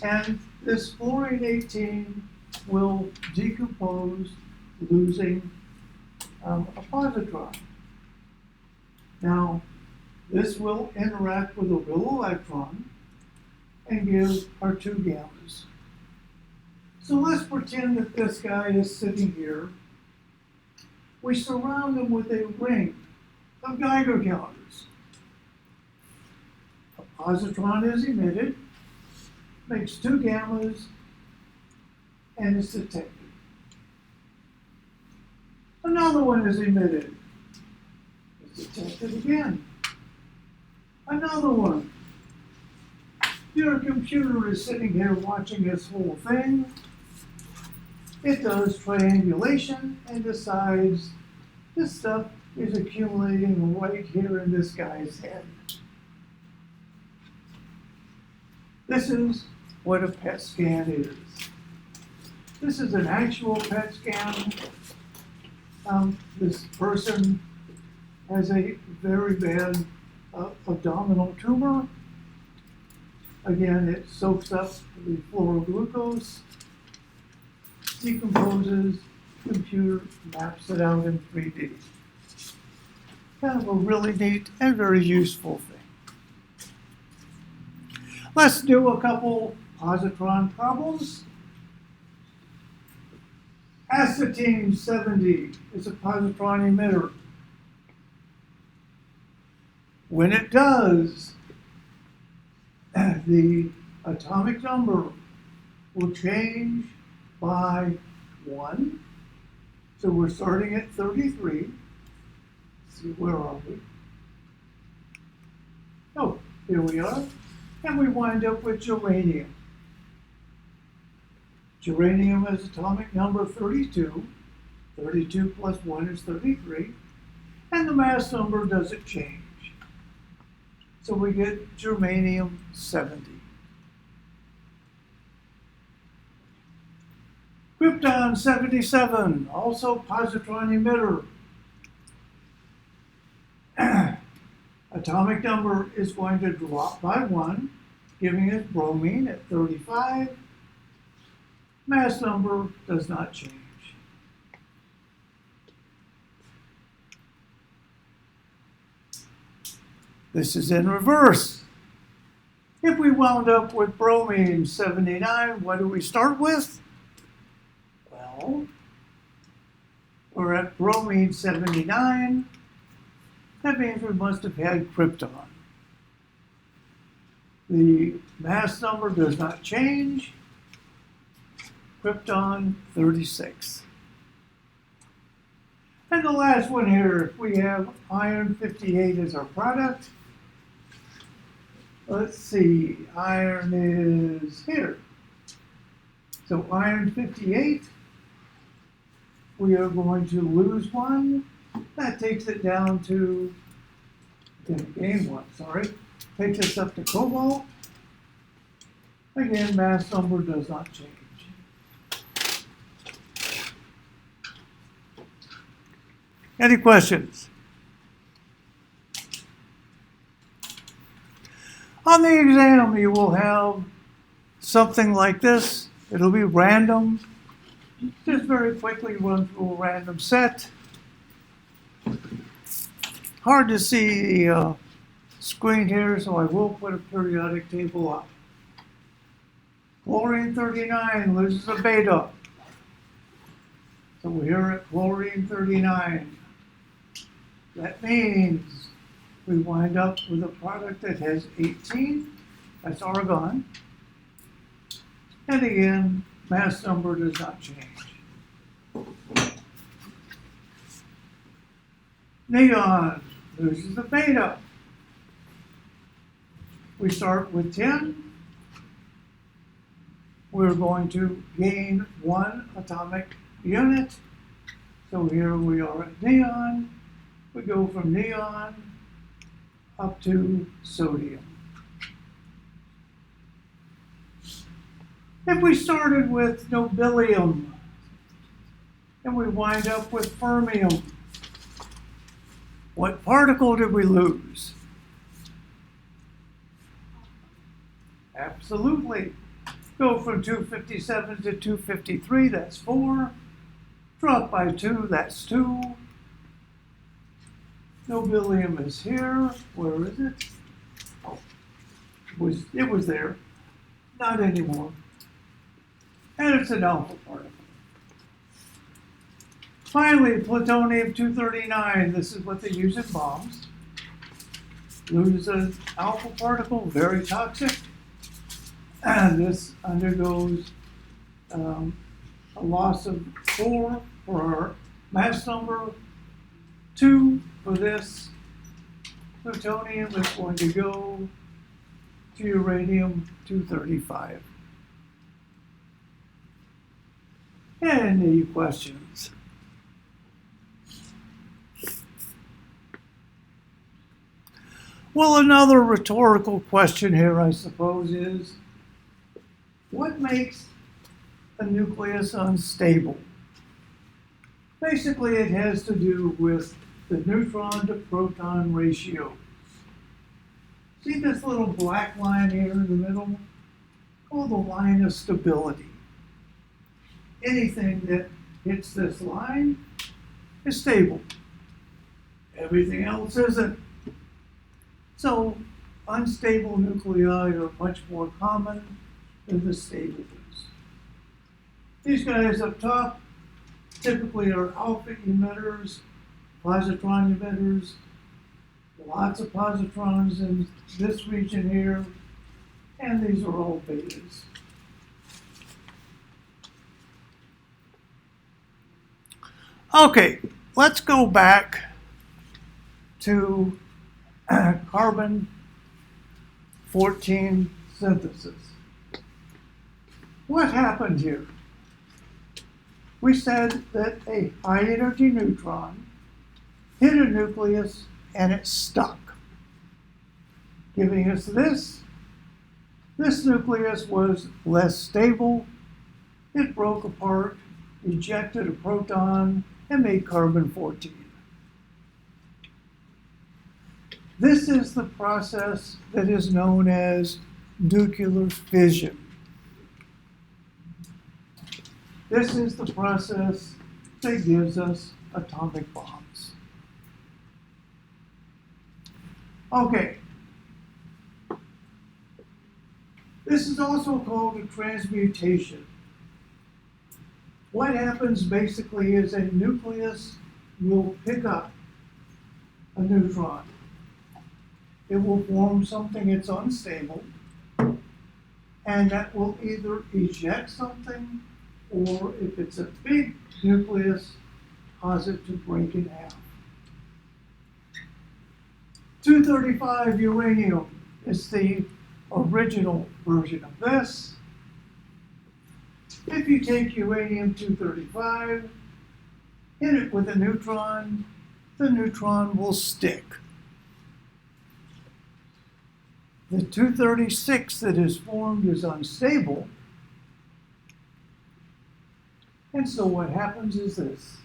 And this fluorine 18 will decompose, losing a positron. Now, this will interact with a real electron and give our two gammas. So let's pretend that this guy is sitting here. We surround him with a ring of Geiger counters. A positron is emitted, makes two gammas, and is detected. Another one is emitted, is detected again. Another one. Your computer is sitting here watching this whole thing. It does triangulation and decides this stuff is accumulating right here in this guy's head. This is what a PET scan is. This is an actual PET scan. This person has a very bad abdominal tumor. Again, it soaks up the fluoroglucose, decomposes, computer maps it out in 3D. Kind of a really neat and very useful thing. Let's do a couple positron problems. Acetine 70 is a positron emitter. When it does, the atomic number will change by 1. So we're starting at 33. Let's see, where are we? Oh, here we are. And we wind up with germanium. Germanium has atomic number 32. 32 plus 1 is 33. And the mass number doesn't change. So we get germanium 70. Krypton 77, also positron emitter. Atomic number is going to drop by 1, giving us bromine at 35. Mass number does not change. This is in reverse. If we wound up with bromine 79, what do we start with? Well, we're at bromine 79. That means we must have had krypton. The mass number does not change. Krypton 36. And the last one here, we have iron 58 as our product. Let's see, iron is here. So iron 58, we are going to lose 1. That takes it down to, gain 1, sorry. Takes us up to cobalt. Again, mass number does not change. Any questions? On the exam, you will have something like this. It'll be random. Just very quickly run through a random set. Hard to see the screen here, so I will put a periodic table up. Chlorine 39 loses a beta. So we're at chlorine 39. That means we wind up with a product that has 18. That's argon. And again, mass number does not change. Neon loses a beta. We start with 10. We're going to gain 1 atomic unit. So here we are at neon. We go from neon up to sodium. If we started with nobelium and we wind up with fermium, what particle did we lose? Absolutely. Go from 257 to 253, that's 4. Drop by 2, that's 2. Nobelium is here. Where is it? Oh, it was there. Not anymore. And it's an alpha particle. Finally, plutonium-239. This is what they use in bombs. Lose an alpha particle, very toxic. And this undergoes a loss of 4 for our mass number, 2 for this. Plutonium is going to go to uranium-235. Any questions? Well, another rhetorical question here, I suppose, is what makes a nucleus unstable? Basically, it has to do with the neutron to proton ratio. See this little black line here in the middle? Called the line of stability. Anything that hits this line is stable. Everything else isn't. So unstable nuclei are much more common than the stable ones. These guys up top typically are alpha emitters, positron emitters, lots of positrons in this region here, and these are all betas. Okay, let's go back to carbon-14 synthesis. What happened here? We said that a high-energy neutron hit a nucleus and it stuck, giving us this. This nucleus was less stable. It broke apart, ejected a proton, and made carbon-14. This is the process that is known as nuclear fission. This is the process that gives us atomic bombs. Okay. This is also called a transmutation. What happens basically is a nucleus will pick up a neutron. It will form something that's unstable, and that will either eject something, or if it's a big nucleus, cause it to break in half. 235 uranium is the original version of this. If you take uranium-235, hit it with a neutron, the neutron will stick. The 236 that is formed is unstable. And so what happens is this.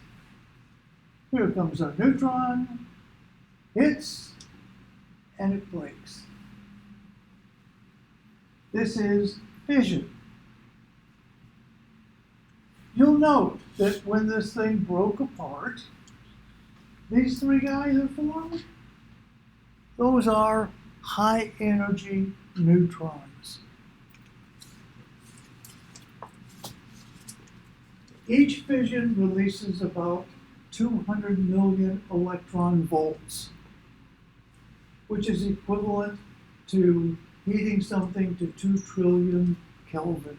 Here comes our neutron, hits, and it breaks. This is fission. You'll note that when this thing broke apart, these three guys are formed. Those are high energy neutrons. Each fission releases about 200 million electron volts, which is equivalent to heating something to 2 trillion Kelvin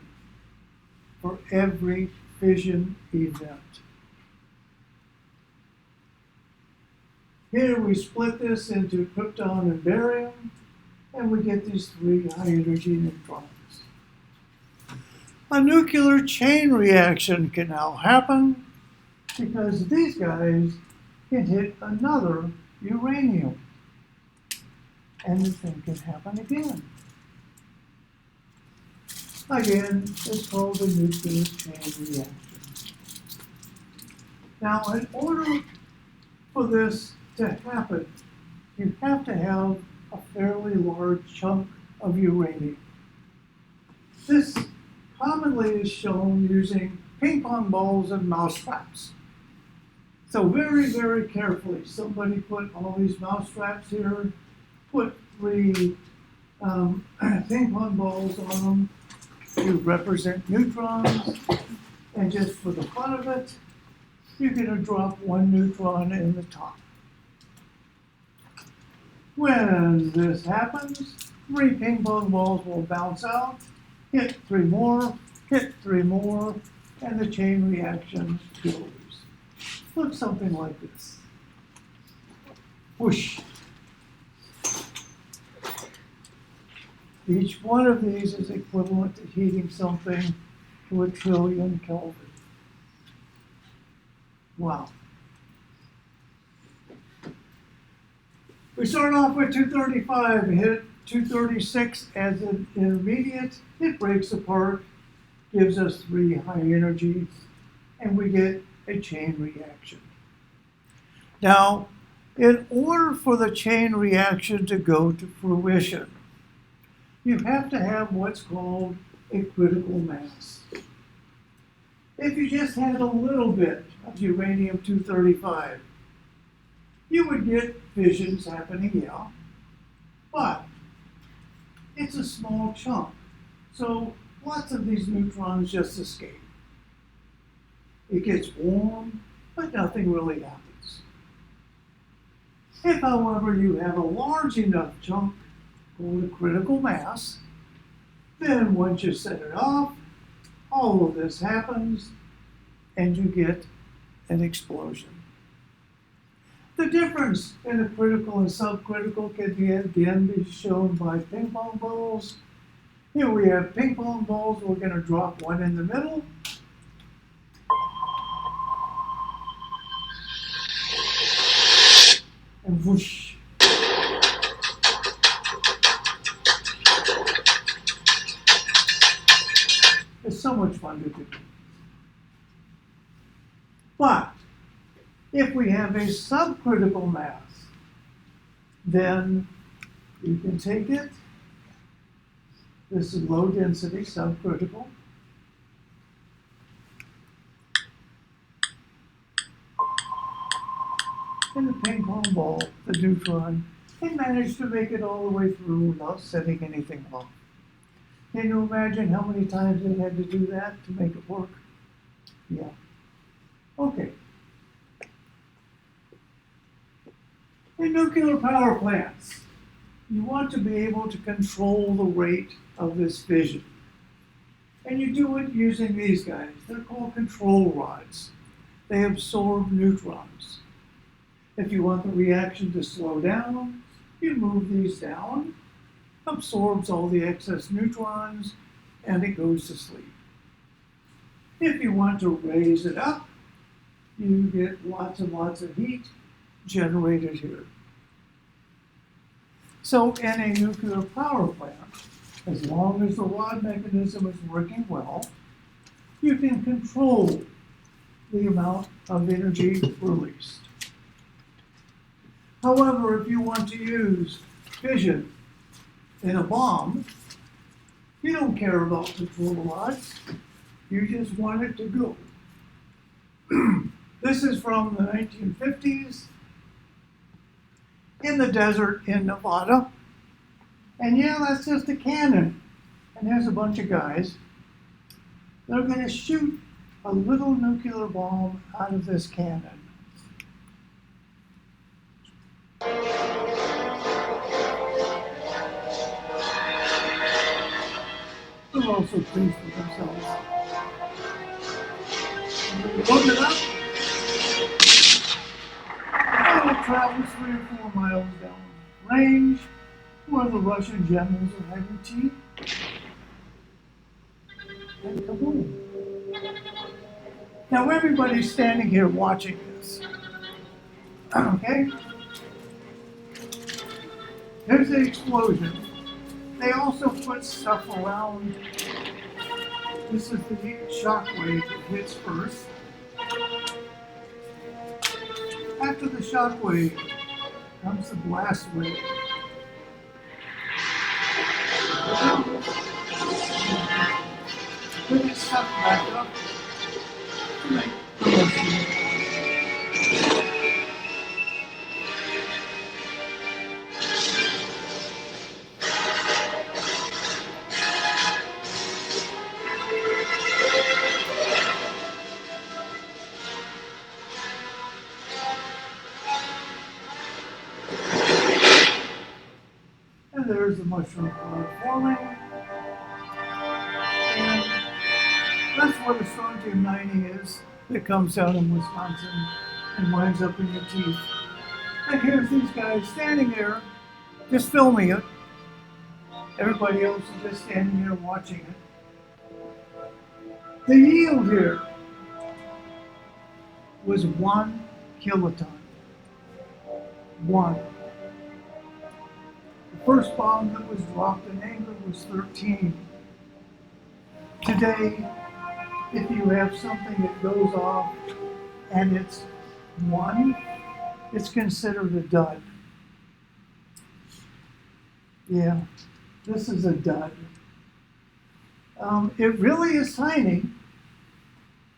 for every fission event. Here we split this into krypton and barium, and we get these three high-energy neutrons. A nuclear chain reaction can now happen because these guys can hit another uranium, and the thing can happen again. Again, it's called the nuclear chain reaction. Now, in order for this to happen, you have to have a fairly large chunk of uranium. This commonly is shown using ping pong balls and mouse traps. So very, very carefully, somebody put all these mouse traps here, put 3 ping pong balls on them to represent neutrons, and just for the fun of it, you're going to drop 1 neutron in the top. When this happens, 3 ping pong balls will bounce out, hit 3 more, hit 3 more, and the chain reaction goes. Looks something like this. Whoosh. Each one of these is equivalent to heating something to 1 trillion Kelvin. Wow. We start off with 235, hit 236 as an intermediate. It breaks apart, gives us 3 high energies, and we get a chain reaction. Now, in order for the chain reaction to go to fruition, you have to have what's called a critical mass. If you just had a little bit of uranium-235, you would get fissions happening, yeah, but it's a small chunk, so lots of these neutrons just escape. It gets warm, but nothing really happens. If, however, you have a large enough chunk called a critical mass, then once you set it off, all of this happens, and you get an explosion. The difference in a critical and subcritical can again be shown by ping pong balls. Here we have ping pong balls. We're going to drop 1 in the middle. And whoosh. It's so much fun to do. But if we have a subcritical mass, then you can take it. This is low density subcritical. And the ping pong ball, the neutron, can manage to make it all the way through without setting anything off. Can you imagine how many times they had to do that to make it work? Yeah. Okay. In nuclear power plants, you want to be able to control the rate of this fission. And you do it using these guys. They're called control rods. They absorb neutrons. If you want the reaction to slow down, you move these down, absorbs all the excess neutrons, and it goes to sleep. If you want to raise it up, you get lots and lots of heat generated here. So in a nuclear power plant, as long as the rod mechanism is working well, you can control the amount of energy released. However, if you want to use fission in a bomb, you don't care about control rods. You just want it to go. This is from the 1950s in the desert in Nevada. And yeah, that's just a cannon. And there's a bunch of guys. They're going to shoot a little nuclear bomb out of this cannon. They're also pleased with themselves. Load it up. And it travels 3 or 4 miles down range where the Russian generals are having tea. And kaboom. Now everybody's standing here watching this. Okay? Here's the explosion. They also put stuff around. This is the shock wave that hits first. After the shock wave comes the blast wave. Put this stuff back up to make the motion. And there's the mushroom cloud forming. And that's where the strontium 90 is that comes out in Wisconsin and winds up in your teeth. And here's these guys standing there, just filming it. Everybody else is just standing there watching it. The yield here was 1 kiloton. 1. The first bomb that was dropped in anger was 13. Today, if you have something that goes off and it's 1, it's considered a dud. Yeah, this is a dud. It really is tiny.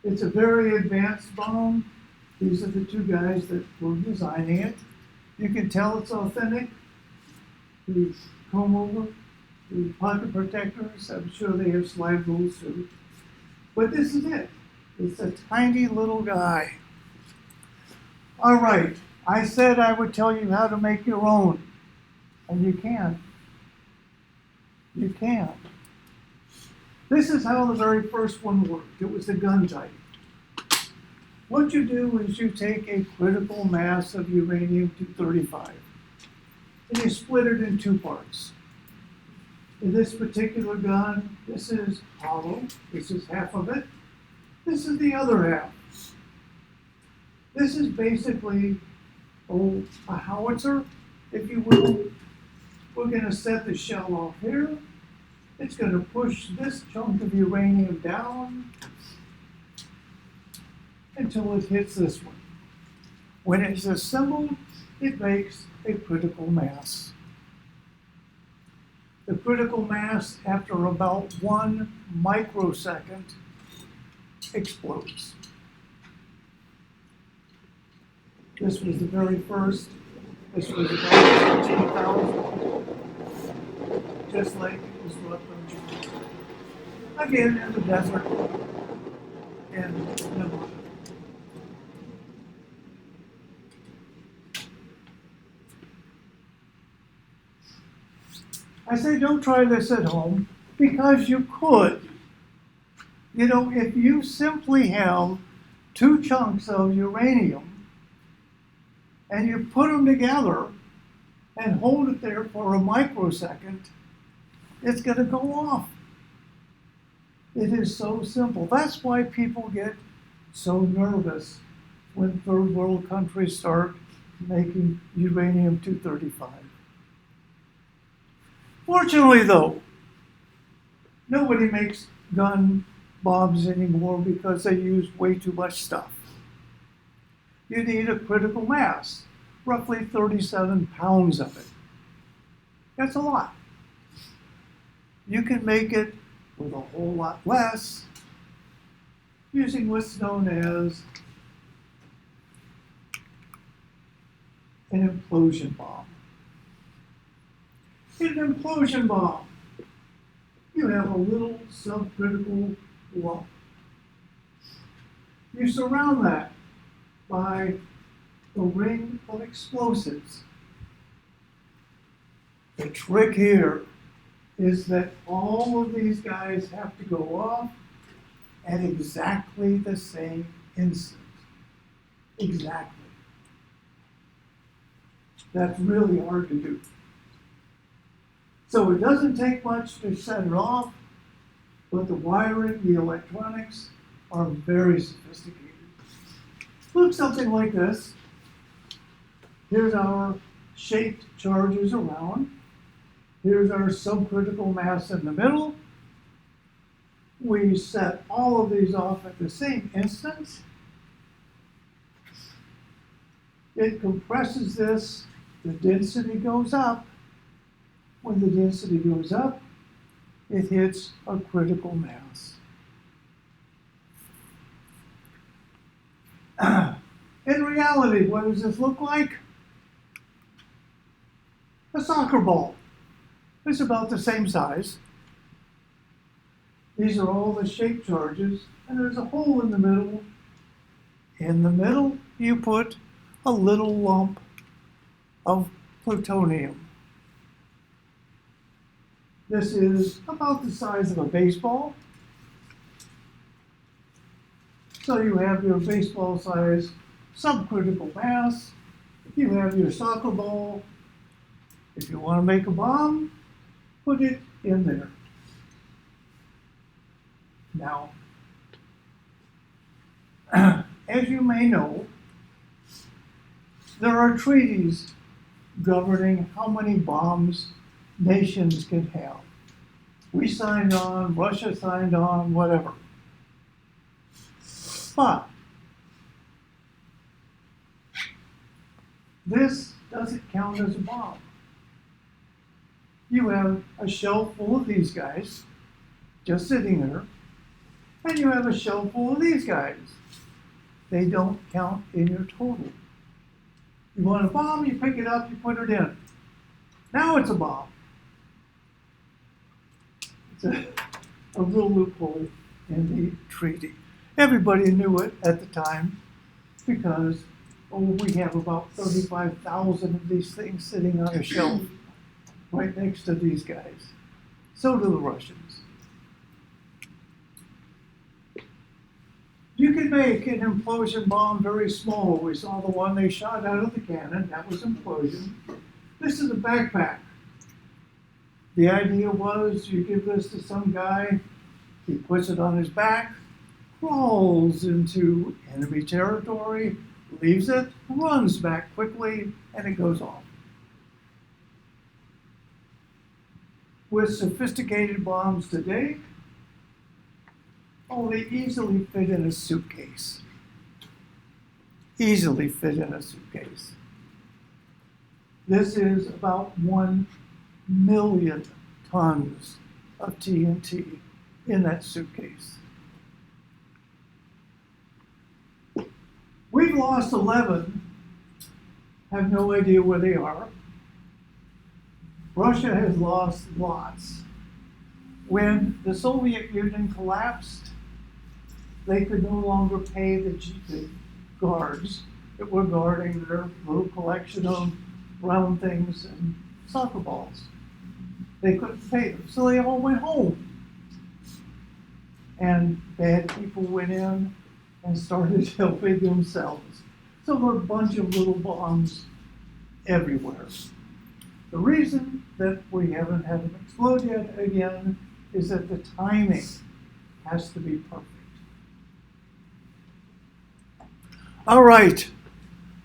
It's a very advanced bomb. These are the two guys that were designing it. You can tell it's authentic. The comb over, the pocket protectors, I'm sure they have slide rules too. But this is it. It's a tiny little guy. All right, I said I would tell you how to make your own. And you can. You can. This is how the very first one worked. It was the gun type. What you do is you take a critical mass of uranium-235 and you split it in 2 parts. In this particular gun, this is hollow. This is half of it. This is the other half. This is basically a howitzer, if you will. We're going to set the shell off here. It's going to push this chunk of uranium down until it hits this one. When it's assembled, it makes a critical mass. The critical mass, after about 1 microsecond, explodes. This was the very first. This was about 16,000. Just like it was Rutland. Again, in the desert in Nevada. I say don't try this at home because you could. You know, if you simply have 2 chunks of uranium and you put them together and hold it there for a microsecond, it's going to go off. It is so simple. That's why people get so nervous when third world countries start making uranium-235. Fortunately, though, nobody makes gun bombs anymore because they use way too much stuff. You need a critical mass, roughly 37 pounds of it. That's a lot. You can make it with a whole lot less using what's known as an implosion bomb. In an implosion bomb, you have a little subcritical lump. You surround that by a ring of explosives. The trick here is that all of these guys have to go off at exactly the same instant. Exactly. That's really hard to do. So it doesn't take much to set it off, but the wiring, the electronics are very sophisticated. looks something like this. Here's our shaped charges around. Here's our subcritical mass in the middle. We set all of these off at the same instant. It compresses this, the density goes up. When the density goes up, it hits a critical mass. In reality, what does this look like? A soccer ball. It's about the same size. These are all the shape charges, and there's a hole in the middle. In the middle, you put a little lump of plutonium. This is about the size of a baseball. So you have your baseball size subcritical mass. You have your soccer ball. If you want to make a bomb, put it in there. Now, as you may know, there are treaties governing how many bombs nations can have. We signed on, Russia signed on, whatever. But this doesn't count as a bomb. You have a shell full of these guys just sitting there, and you have a shell full of these guys. They don't count in your total. You want a bomb, you pick it up, you put it in. Now it's a bomb. It's a real loophole in the treaty. Everybody knew it at the time because, we have about 35,000 of these things sitting on a shelf right next to these guys. So do the Russians. You can make an implosion bomb very small. We saw the one they shot out of the cannon. That was implosion. This is a backpack. The idea was you give this to some guy, he puts it on his back, crawls into enemy territory, leaves it, runs back quickly, and it goes off. With sophisticated bombs today, they easily fit in a suitcase. Easily fit in a suitcase. This is about 1 million tons of TNT in that suitcase. We've lost 11, have no idea where they are. Russia has lost lots. When the Soviet Union collapsed, they could no longer pay the guards that were guarding their little collection of round things and soccer balls. They couldn't pay them, so they all went home. And bad people went in and started helping themselves. So there were a bunch of little bombs everywhere. The reason that we haven't had them explode yet again is that the timing has to be perfect. All right,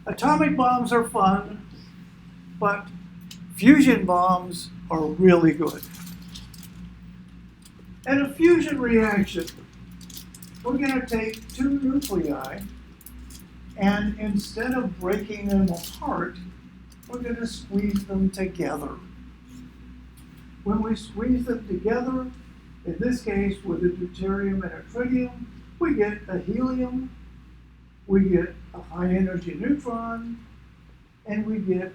atomic bombs are fun, but fusion bombs are really good. In a fusion reaction, we're going to take two nuclei, and instead of breaking them apart, we're going to squeeze them together. When we squeeze them together, in this case with a deuterium and a tritium, we get a helium, we get a high energy neutron, and we get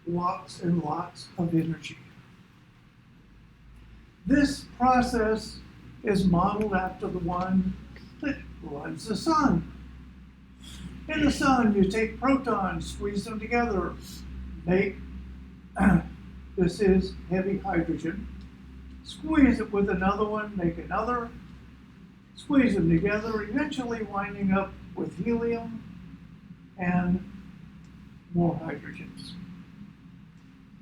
lots and lots of energy. This process is modeled after the one that runs the sun. In the sun, you take protons, squeeze them together, make, this is heavy hydrogen, squeeze it with another one, make another, squeeze them together, eventually winding up with helium and more hydrogens.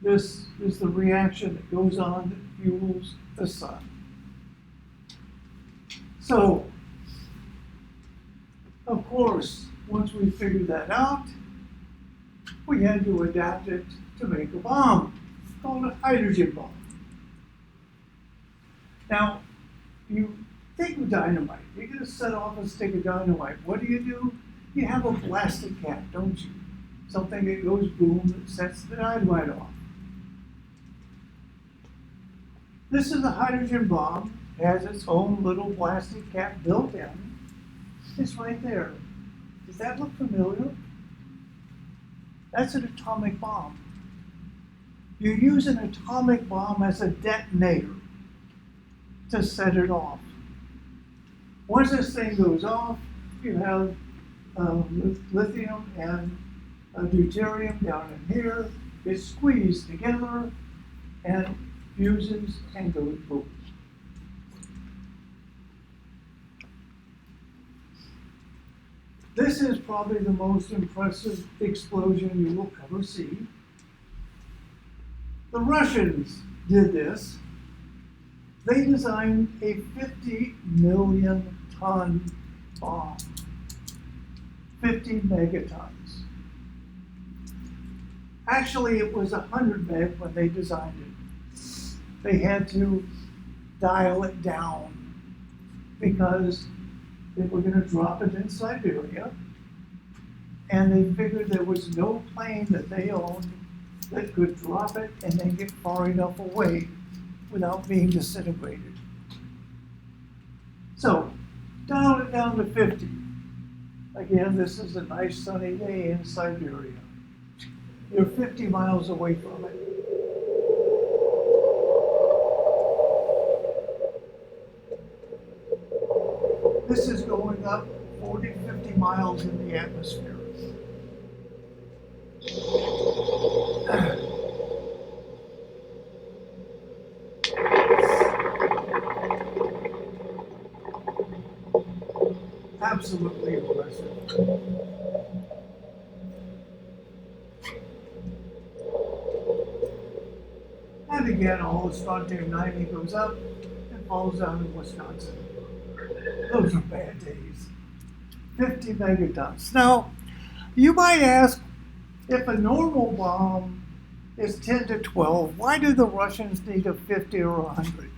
This is the reaction that goes on that fuels the sun. So, of course, once we figured that out, we had to adapt it to make a bomb called a hydrogen bomb. Now, you take dynamite. You're going to set off a stick of dynamite. What do? You have a plastic cap, don't you? Something that goes boom that sets the dynamite off. This is a hydrogen bomb. It has its own little plastic cap built in. It's right there. Does that look familiar? That's an atomic bomb. You use an atomic bomb as a detonator to set it off. Once this thing goes off, you have lithium and deuterium down in here. It's squeezed together and fuses and goes boom. This is probably the most impressive explosion you will ever see. The Russians did this. They designed a 50 million ton bomb, 50 megatons. Actually, it was 100 meg when they designed it. They had to dial it down because they were going to drop it in Siberia, and they figured there was no plane that they owned that could drop it and then get far enough away without being disintegrated. So, dial it down to 50. Again, this is a nice sunny day in Siberia. You're 50 miles away from it. This is going up 40, 50 miles in the atmosphere. Absolutely impressive. And again, all the strontium 90 goes up and falls down in Wisconsin. Those are bad days. 50 megatons. Now, you might ask, if a normal bomb is 10 to 12, why do the Russians need a 50 or 100?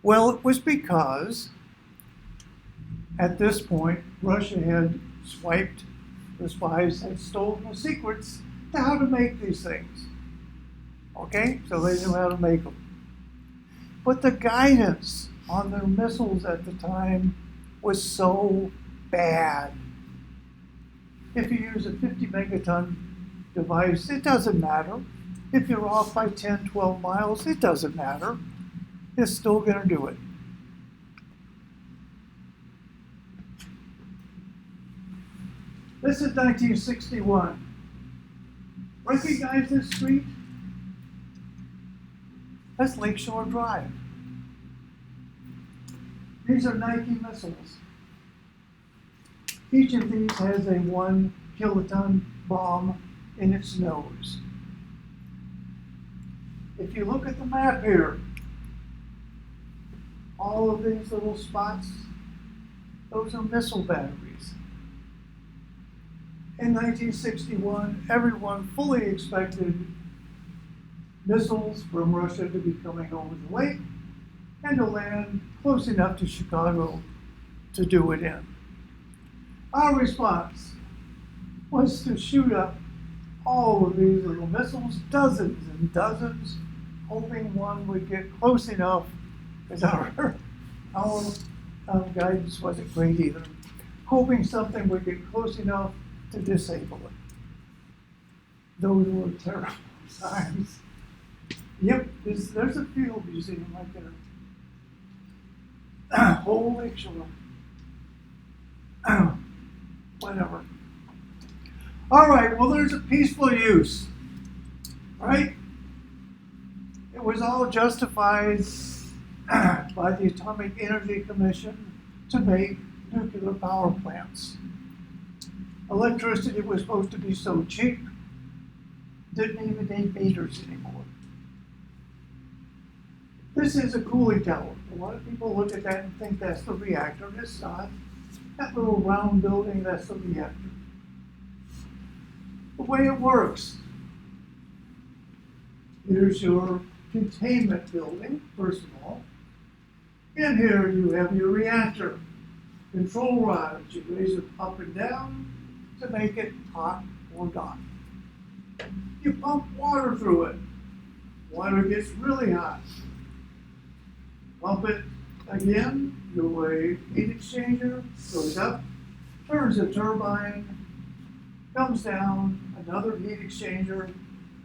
Well, it was because at this point, Russia had swiped, the spies had stolen the secrets to how to make these things. Okay, so they knew how to make them. But the guidance on their missiles at the time was so bad. If you use a 50 megaton device, it doesn't matter. If you're off by 10, 12 miles, it doesn't matter. It's still going to do it. This is 1961. Recognize this street? That's Lakeshore Drive. These are Nike missiles. Each of these has a 1 kiloton bomb in its nose. If you look at the map here, all of these little spots, those are missile batteries. In 1961, everyone fully expected missiles from Russia to be coming over the lake and to land close enough to Chicago to do it in. Our response was to shoot up all of these little missiles, dozens and dozens, hoping one would get close enough, because our guidance wasn't great either, hoping something would get close enough to disable it. Those were terrible times. Yep, there's a field museum right there. Whole Lakeshore. Whatever. All right, well, there's a peaceful use, right? It was all justified by the Atomic Energy Commission to make nuclear power plants. Electricity was supposed to be so cheap, didn't even need meters anymore. This is a cooling tower. A lot of people look at that and think that's the reactor, and it's not. That little round building, that's the reactor. The way it works, here's your containment building, first of all. In here you have your reactor. Control rods, you raise it up and down to make it hot or not. You pump water through it. Water gets really hot. Pump it again, your heat exchanger goes up, turns a turbine, comes down, another heat exchanger.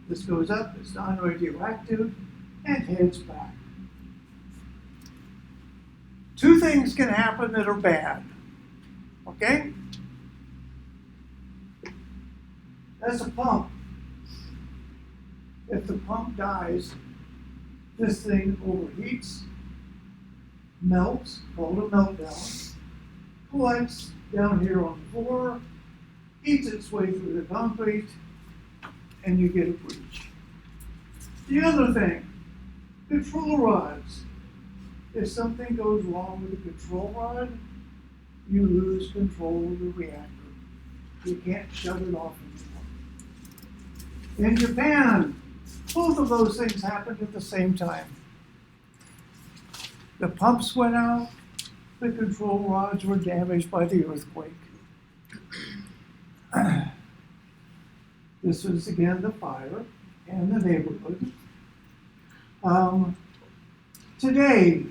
This goes up, it's non-radioactive, and heads back. Two things can happen that are bad, okay? That's a pump. If the pump dies, this thing overheats, melts, called a meltdown, collects down here on the floor, eats its way through the concrete, and you get a breach. The other thing, control rods. If something goes wrong with the control rod, you lose control of the reactor. You can't shut it off anymore. In Japan, both of those things happened at the same time. The pumps went out, the control rods were damaged by the earthquake. This was again the fire and the neighborhood. Today,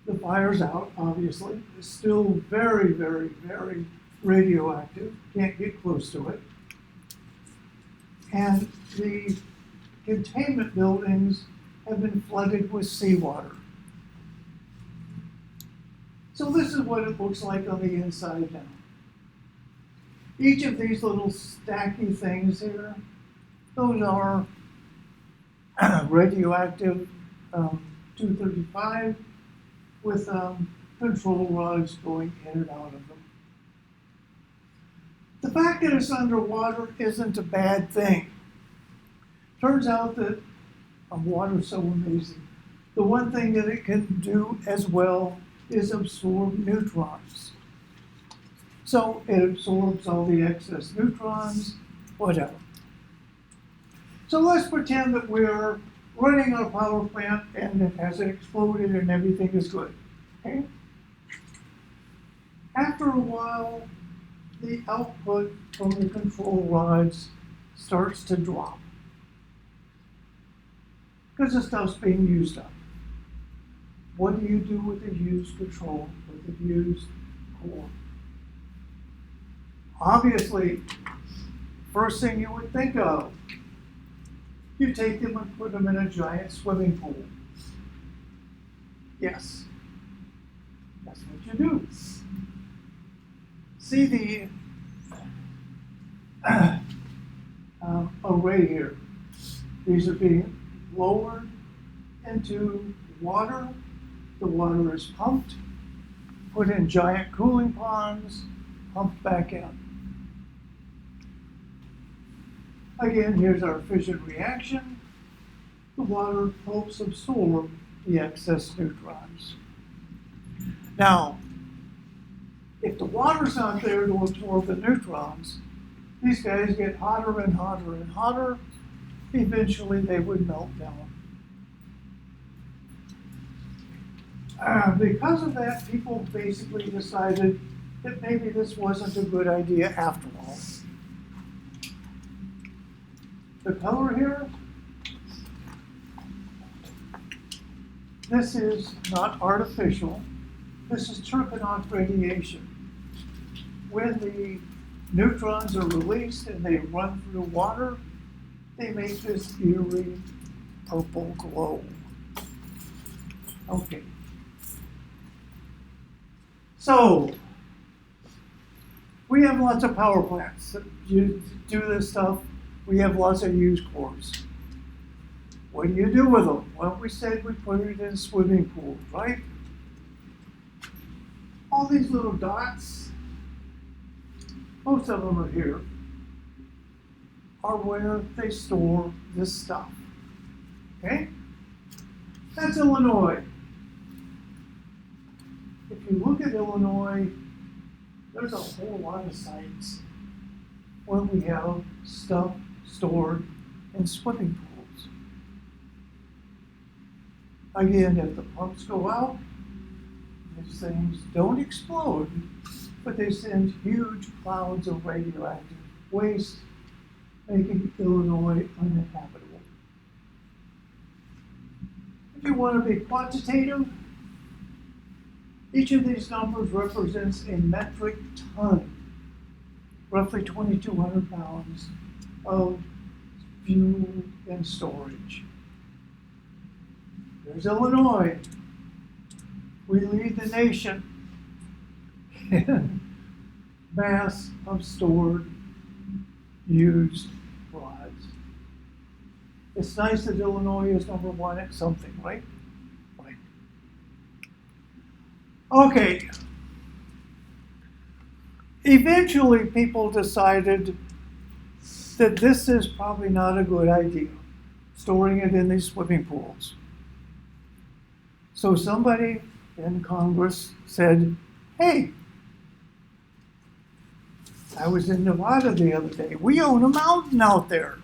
the fire's out, obviously. It's still very, very, very radioactive. Can't get close to it. And the containment buildings have been flooded with seawater. So this is what it looks like on the inside now. Each of these little stacky things here, those are radioactive 235 with control rods going in and out of them. The fact that it's underwater isn't a bad thing. Turns out that water's so amazing. The one thing that it can do as well is absorb neutrons. So it absorbs all the excess neutrons, whatever. So let's pretend that we're running our power plant and it hasn't exploded and everything is good. Okay? After a while, the output from the control rods starts to drop because the stuff's being used up. What do you do with the used control, with the used core? Obviously, first thing you would think of, you take them and put them in a giant swimming pool. Yes, that's what you do. See the array here. These are being lowered into water. The water is pumped, put in giant cooling ponds, pumped back in. Again, here's our fission reaction. The water helps absorb the excess neutrons. Now, if the water's not there to absorb the neutrons, these guys get hotter and hotter and hotter. Eventually, they would melt down. Because of that, people basically decided that maybe this wasn't a good idea after all. The color here, this is not artificial. This is Turcotte radiation. When the neutrons are released and they run through water, they make this eerie purple glow. Okay. So, we have lots of power plants that do this stuff. We have lots of used cores. What do you do with them? Well, we said we put it in swimming pools, right? All these little dots, most of them are here, are where they store this stuff. Okay? That's Illinois. If you look at Illinois, there's a whole lot of sites where we have stuff stored in swimming pools. Again, if the pumps go out, these things don't explode, but they send huge clouds of radioactive waste, making Illinois uninhabitable. If you want to be quantitative, each of these numbers represents a metric ton, roughly 2,200 pounds of fuel and storage. There's Illinois. We lead the nation in mass of stored, used rods. It's nice that Illinois is number one at something, right? Right. Okay. Eventually, people decided that this is probably not a good idea, storing it in these swimming pools. So somebody in Congress said, hey, I was in Nevada the other day. We own a mountain out there.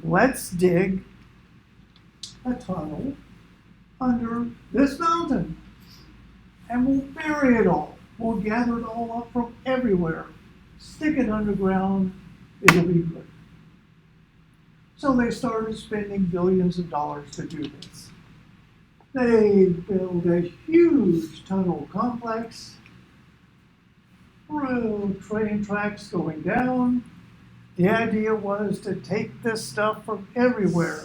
Let's dig a tunnel under this mountain and we'll bury it all. We'll gather it all up from everywhere, stick it underground, it'll be good. So they started spending billions of dollars to do this. They built a huge tunnel complex, rail train tracks going down. The idea was to take this stuff from everywhere,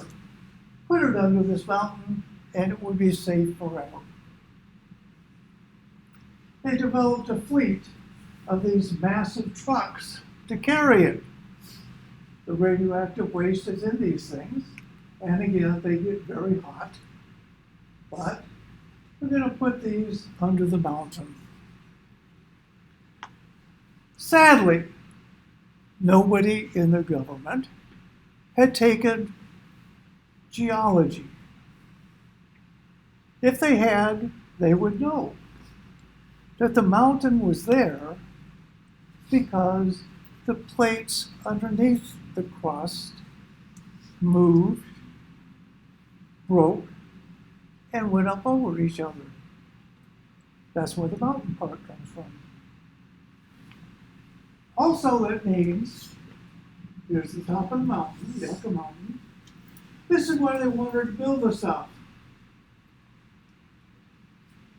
put it under this mountain, and it would be safe forever. They developed a fleet of these massive trucks to carry it. The radioactive waste is in these things, and again, they get very hot. But we're going to put these under the mountain. Sadly, nobody in the government had taken geology. If they had, they would know that the mountain was there because the plates underneath the crust moved, broke, and went up over each other. That's where the mountain part comes from. Also, that means here's the top of the mountain, Yucca Mountain. This is where they wanted to build the stuff.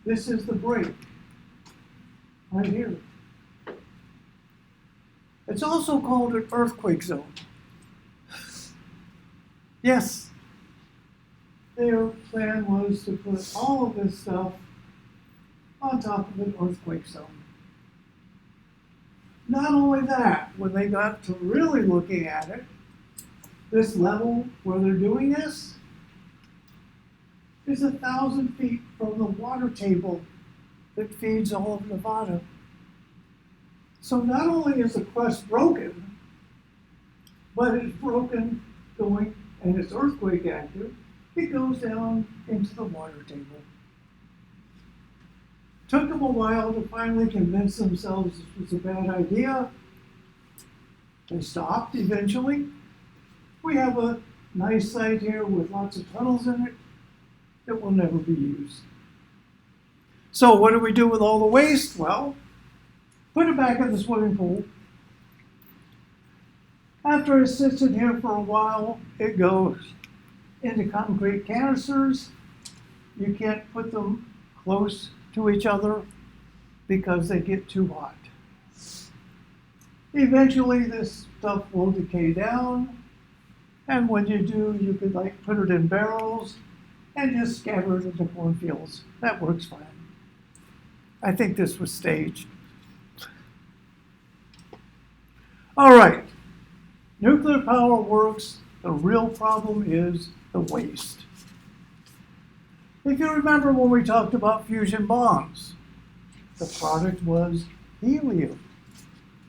This is the break, right here. It's also called an earthquake zone. Yes, their plan was to put all of this stuff on top of an earthquake zone. Not only that, when they got to really looking at it, this level where they're doing this is 1,000 feet from the water table that feeds all of Nevada. So not only is the crust broken, but it's broken going, and it's earthquake active, it goes down into the water table. Took them a while to finally convince themselves this was a bad idea. They stopped eventually. We have a nice site here with lots of tunnels in it that will never be used. So what do we do with all the waste? Well, put it back in the swimming pool. After it sits in here for a while, it goes into concrete canisters. You can't put them close to each other because they get too hot. Eventually this stuff will decay down, and when you do, you could put it in barrels and just scatter it into cornfields. That works fine. I think this was staged. All right, nuclear power works. The real problem is the waste. If you remember when we talked about fusion bombs, the product was helium.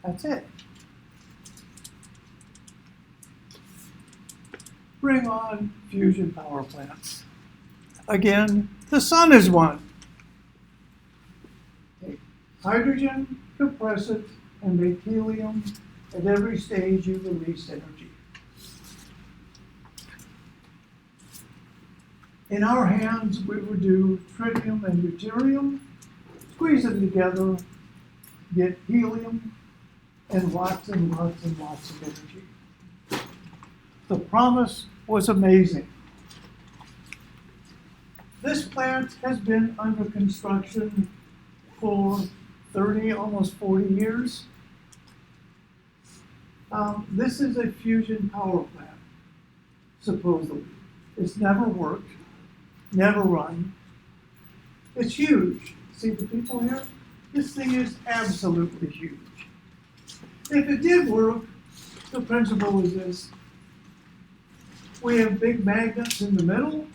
That's it. Bring on fusion power plants. Again, the sun is one. Okay. hydrogen, compress it, and make helium. At every stage, you release energy. In our hands, we would do tritium and deuterium, squeeze them together, get helium, and lots and lots and lots of energy. The promise was amazing. This plant has been under construction for 30, almost 40 years. This is a fusion power plant, supposedly. It's never worked, never run. It's huge. See the people here? This thing is absolutely huge. If it did work, the principle is this. We have big magnets in the middle.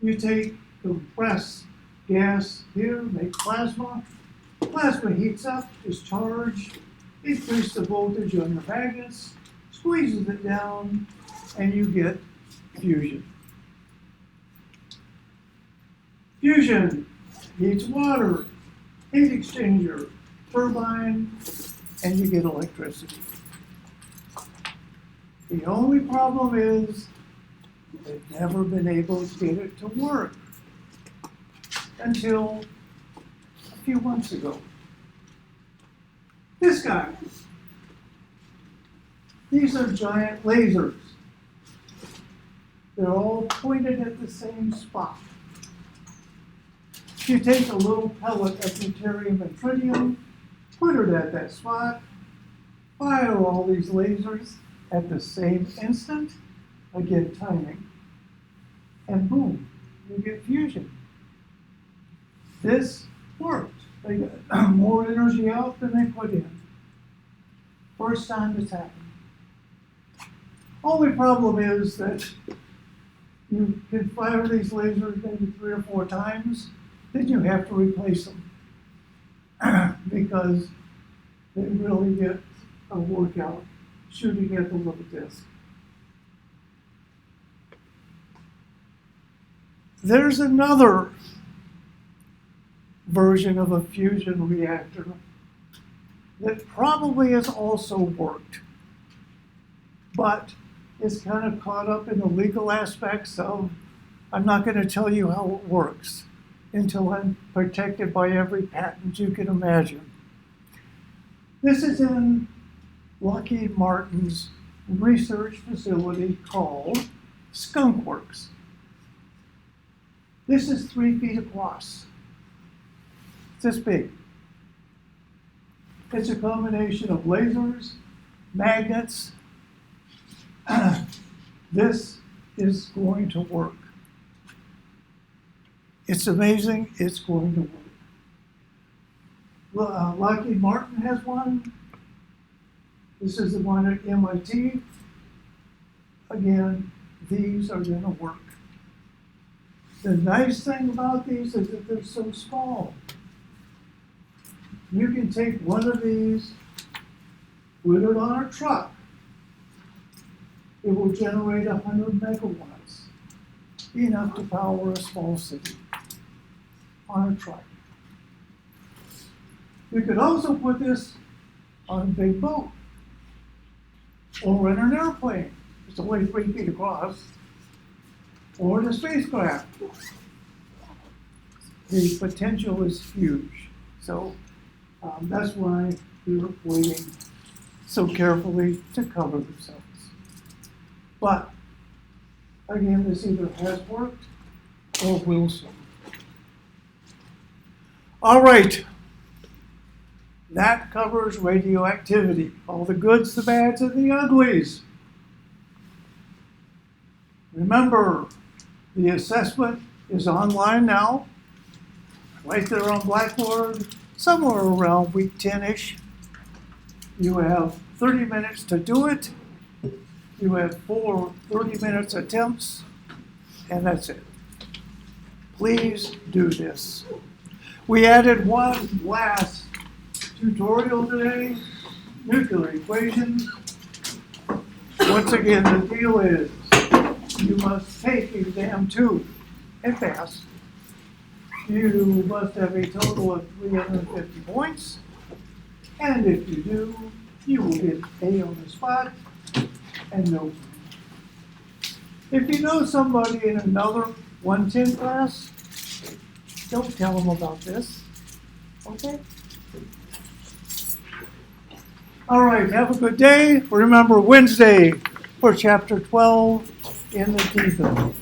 You take compressed gas here, make plasma. Plasma heats up, is charged, increase the voltage on your magnets, squeezes it down, and you get fusion. Fusion heats water, heat exchanger, turbine, and you get electricity. The only problem is they've never been able to get it to work until a few months ago. This guy. These are giant lasers. They're all pointed at the same spot. You take a little pellet of deuterium and tritium, put it at that spot, fire all these lasers at the same instant, again timing, and boom, you get fusion. This worked. They got more energy out than they put in. First time it's happened. Only problem is that you can fire these lasers maybe 3 or 4 times, then you have to replace them because they really get a workout shooting at the little disc. There's another version of a fusion reactor that probably has also worked, but is kind of caught up in the legal aspects of, I'm not going to tell you how it works until I'm protected by every patent you can imagine. This is in Lockheed Martin's research facility called Skunk Works. This is 3 feet across. It's this big. It's a combination of lasers, magnets. This is going to work. It's amazing, it's going to work. Lockheed Martin has one. This is the one at MIT. Again, these are going to work. The nice thing about these is that they're so small. You can take one of these, put it on a truck. It will generate 100 megawatts, enough to power a small city on a truck. You could also put this on a big boat or in an airplane. It's only 3 feet across, or in a spacecraft. The potential is huge. So that's why we're waiting so carefully to cover themselves. But again, this either has worked or will soon. All right. That covers radioactivity, all the goods, the bads, and the uglies. Remember, the assessment is online now, right there on Blackboard, somewhere around week 10-ish. You have 30 minutes to do it. You have 4 30-minute attempts, and that's it. Please do this. We added one last tutorial today, nuclear equations. Once again, the deal is you must take exam 2 and pass. You must have a total of 350 points. And if you do, you will get A on the spot and no. If you know somebody in another 110 class, don't tell them about this. Okay? All right, have a good day. Remember Wednesday for chapter 12 in the Deacon.